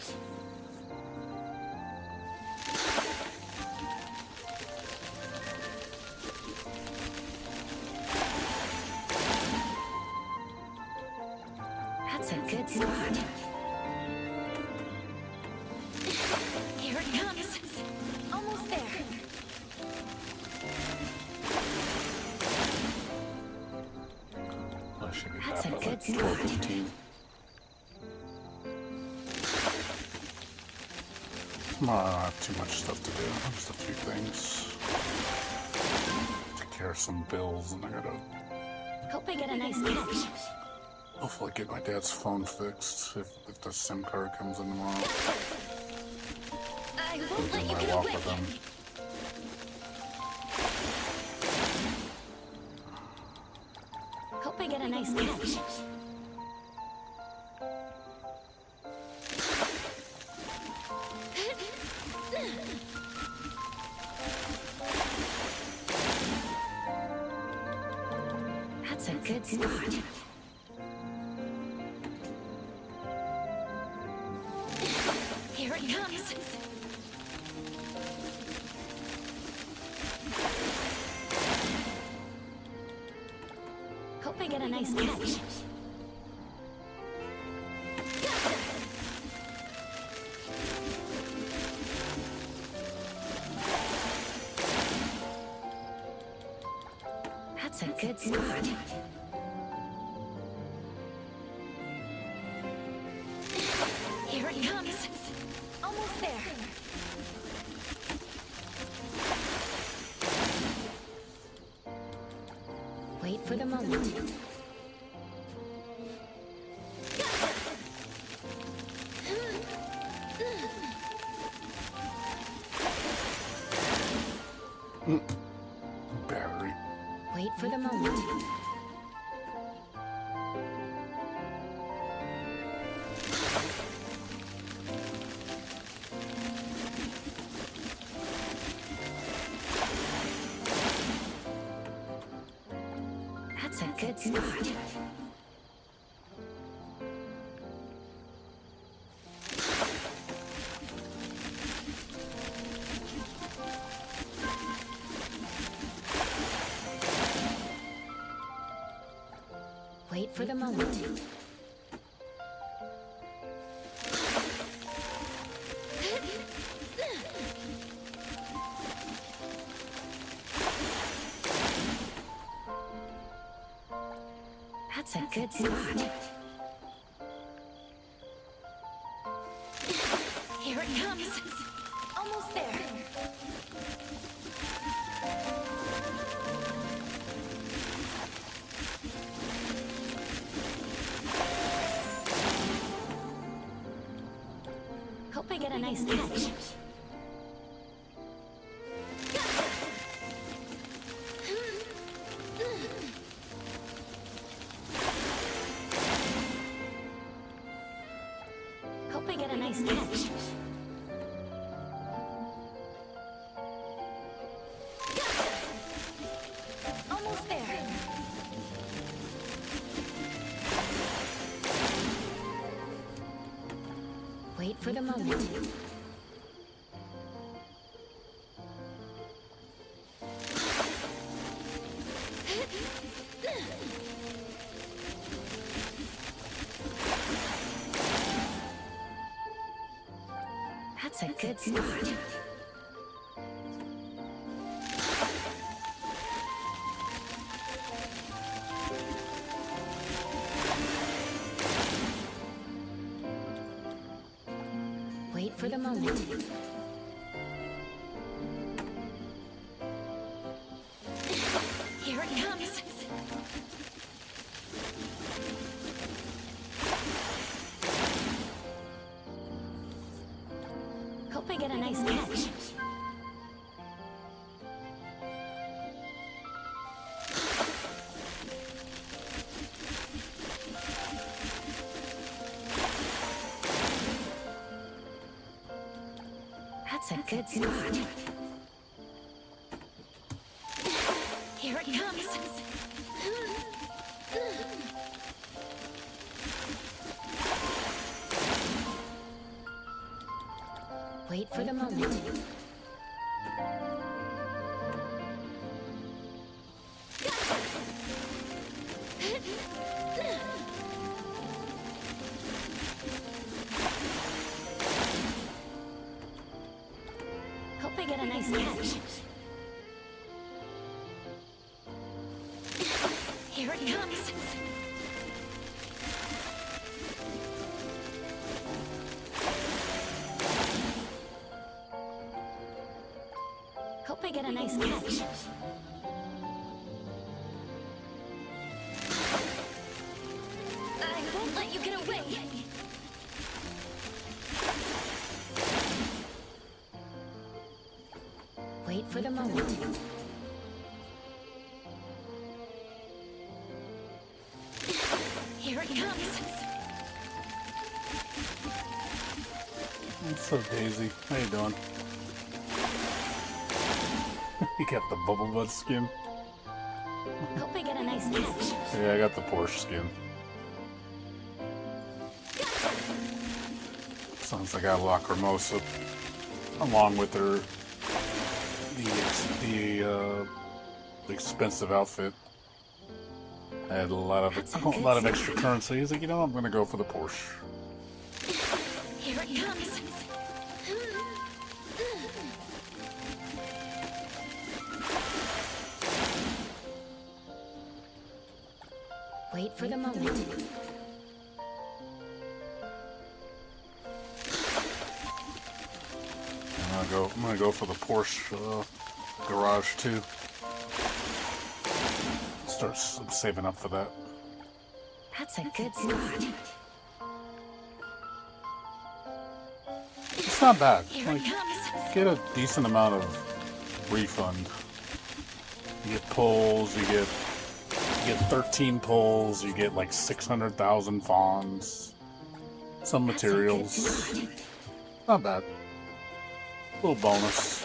That's a good spot. Here it comes. Almost there. I should be That's back a at good like start. 12:15. No, I don't have too much stuff to do. Just a few things. Take care of some bills, and I gotta Hope I get a nice catch. hopefully get my dad's phone fixed if the SIM card comes in tomorrow. I Go won't do let you my get walk away. with him. Hope I get a nice catch. That's a good spot. Here it comes. Hope I get a nice catch. That's a good spot. Here it comes. Almost there. Wait for the moment. Battery. Wait for the moment. That's a good spot. Wait for the moment. That's a good spot. Here it comes. Almost there. Hope I get a nice catch. Hope I get a nice catch. Almost there. Wait for the moment. That's a good spot. Wait for the moment. Here it comes. Hope I get a nice catch. That's a good spot. Here it comes. Wait for the moment. Hope I get a nice catch. Here it comes. Hope I get a nice catch. I won't let you get away. Wait for the moment. Here it comes. What's up, Daisy? How you doing? You got the bubble butt skin. Hope I get a nice catch. Yeah, I got the Porsche skin. Sounds like I got Lacrimosa along with her the expensive outfit. I had a lot of extra currency. He's like, you know, I'm gonna go for the Porsche. Here it comes. Wait for the moment. I'm gonna go for the Porsche garage too. Start saving up for that. That's a good start. It's not bad. Here Like, it comes. get a decent amount of refund. You get pulls. You get 13 pulls. You get like 600,000 fawns. Some materials. Not bad. Little bonus.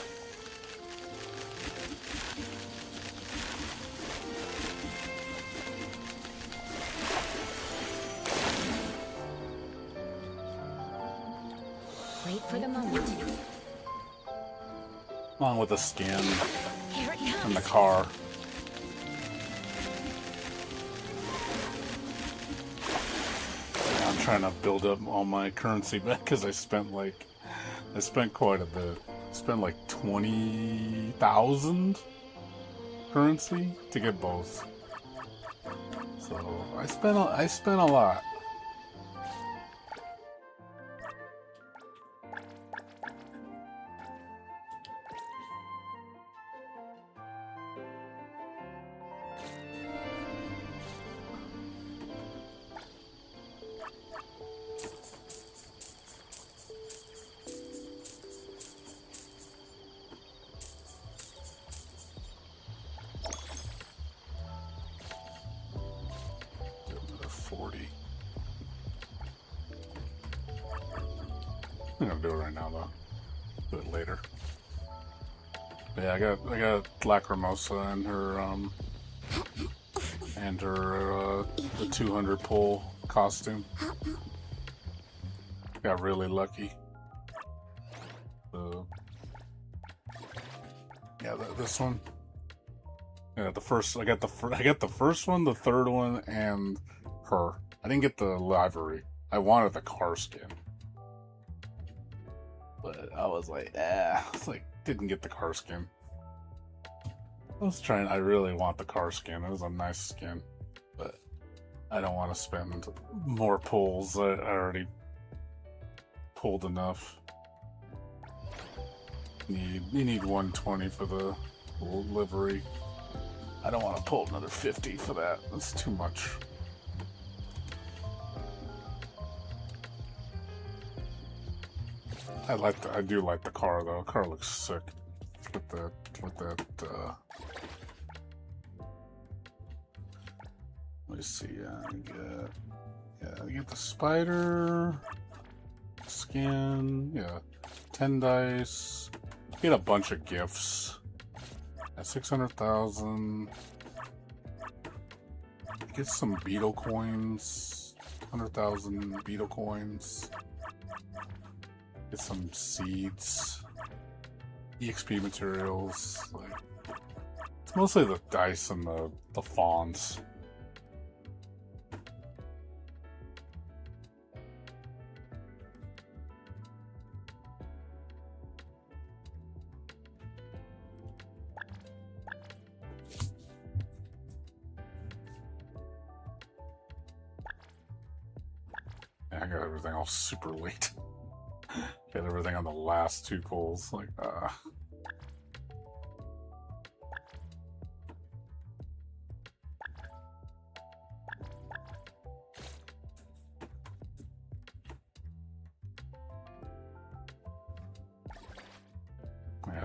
Wait for the moment. Along with the skin Here it comes. and the car. I'm trying to build up all my currency back because I spent quite a bit. I spent like 20,000 currency to get both. So I spent a lot. I'm gonna do it right now though. Do it later. But yeah, I got Lacrimosa and her the 200 pull costume. Got really lucky. Yeah, this one. Yeah, I got the first one, the third one, and her. I didn't get the livery. I wanted the car skin. But I was like, it's like, didn't get the car skin. I really want the car skin. It was a nice skin. But I don't want to spend more pulls. I already pulled enough. You need 120 for the livery. I don't want to pull another 50 for that. That's too much. I do like the car though. The car looks sick with that. Let me see. I get the spider skin. Yeah, 10 dice. Get a bunch of gifts. At 600,000. Get some beetle coins. 100,000 beetle coins. Get some seeds, EXP materials. Like, it's mostly the dice and the fawns. I got everything all super late. Got everything on the last 2 coals. Like, I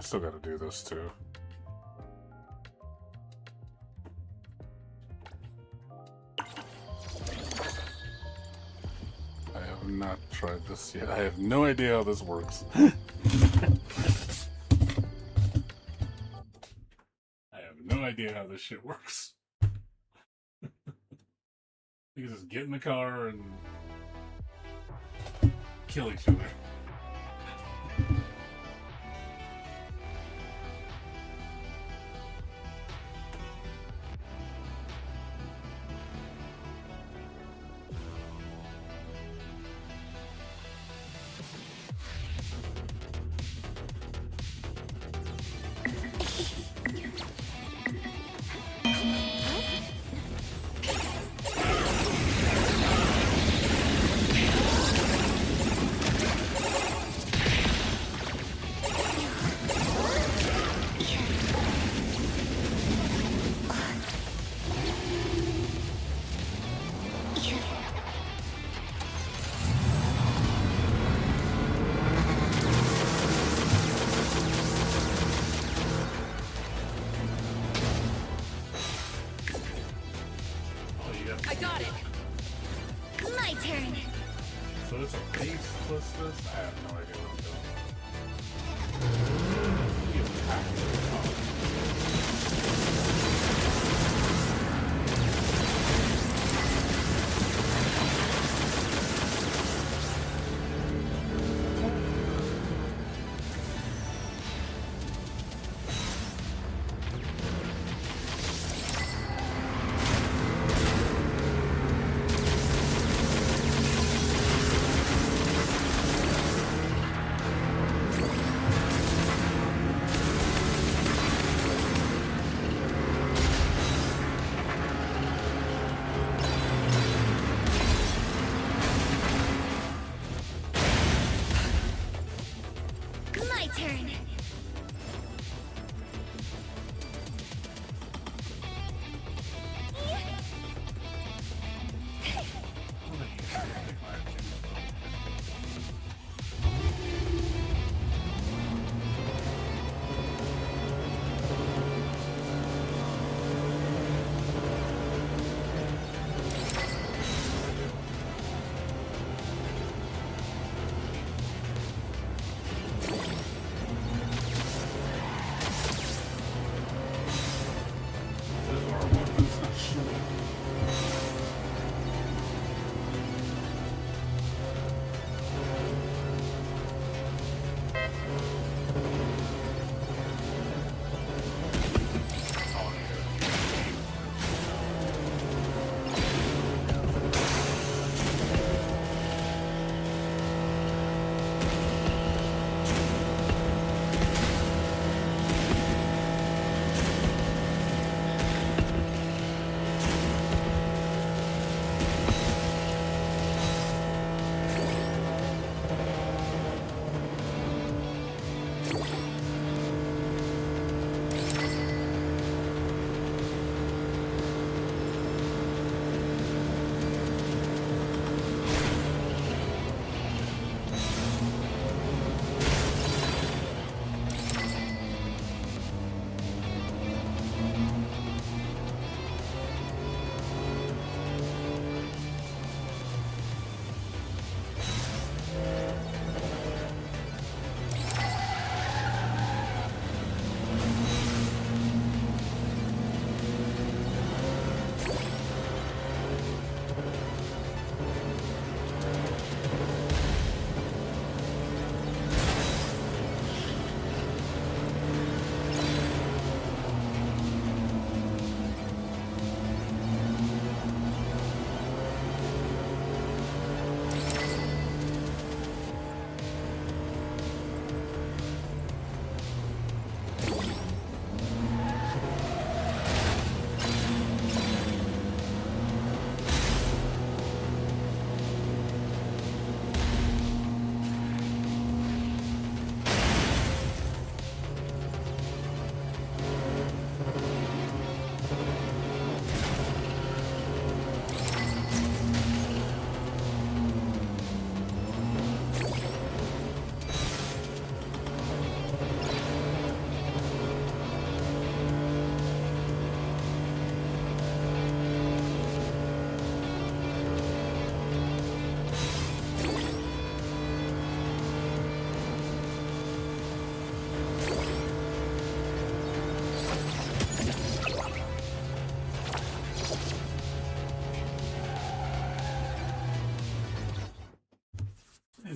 still gotta do this too. I have not tried this yet. I have no idea how this works. I have no idea how this shit works. You can just get in the car and kill each other. My turn. So it's a base plus this? I have no idea what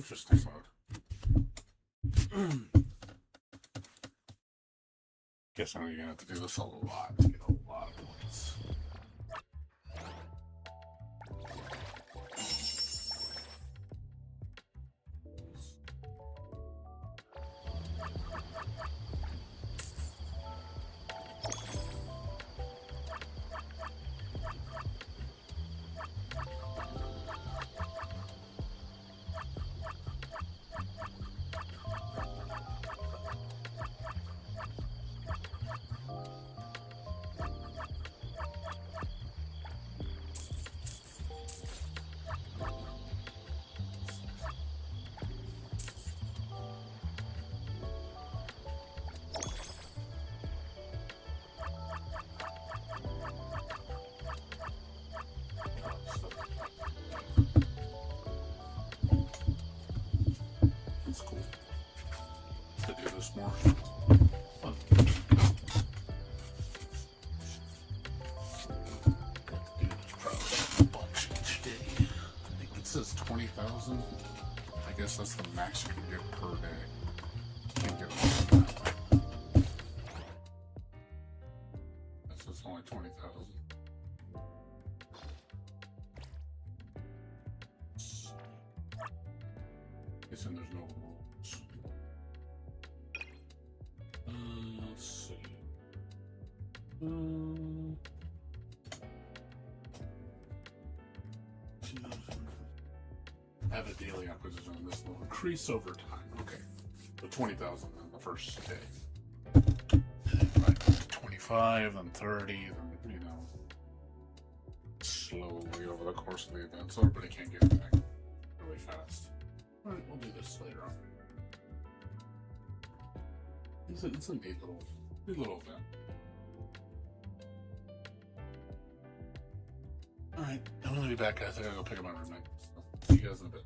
Interesting mode. Guess I'm gonna have to do this a lot to get a lot of points. That's cool. To do this more. Fun. Got to do this probably a bunch each day. I think it says 20,000. I guess that's the max you can get per day. Can't get more than that. This is only 20,000. Guessing there's no rules. Let's see. Have a daily acquisition on this will increase over time. Okay. So 20,000 in the first day. Right, 25, then 30, then, you know, slowly over the course of the event. So everybody can get back really fast. Alright, we'll do this later on. It's a neat little event. Alright, I'm gonna be back, guys. I gotta go pick up my roommate. So, see you guys in a bit.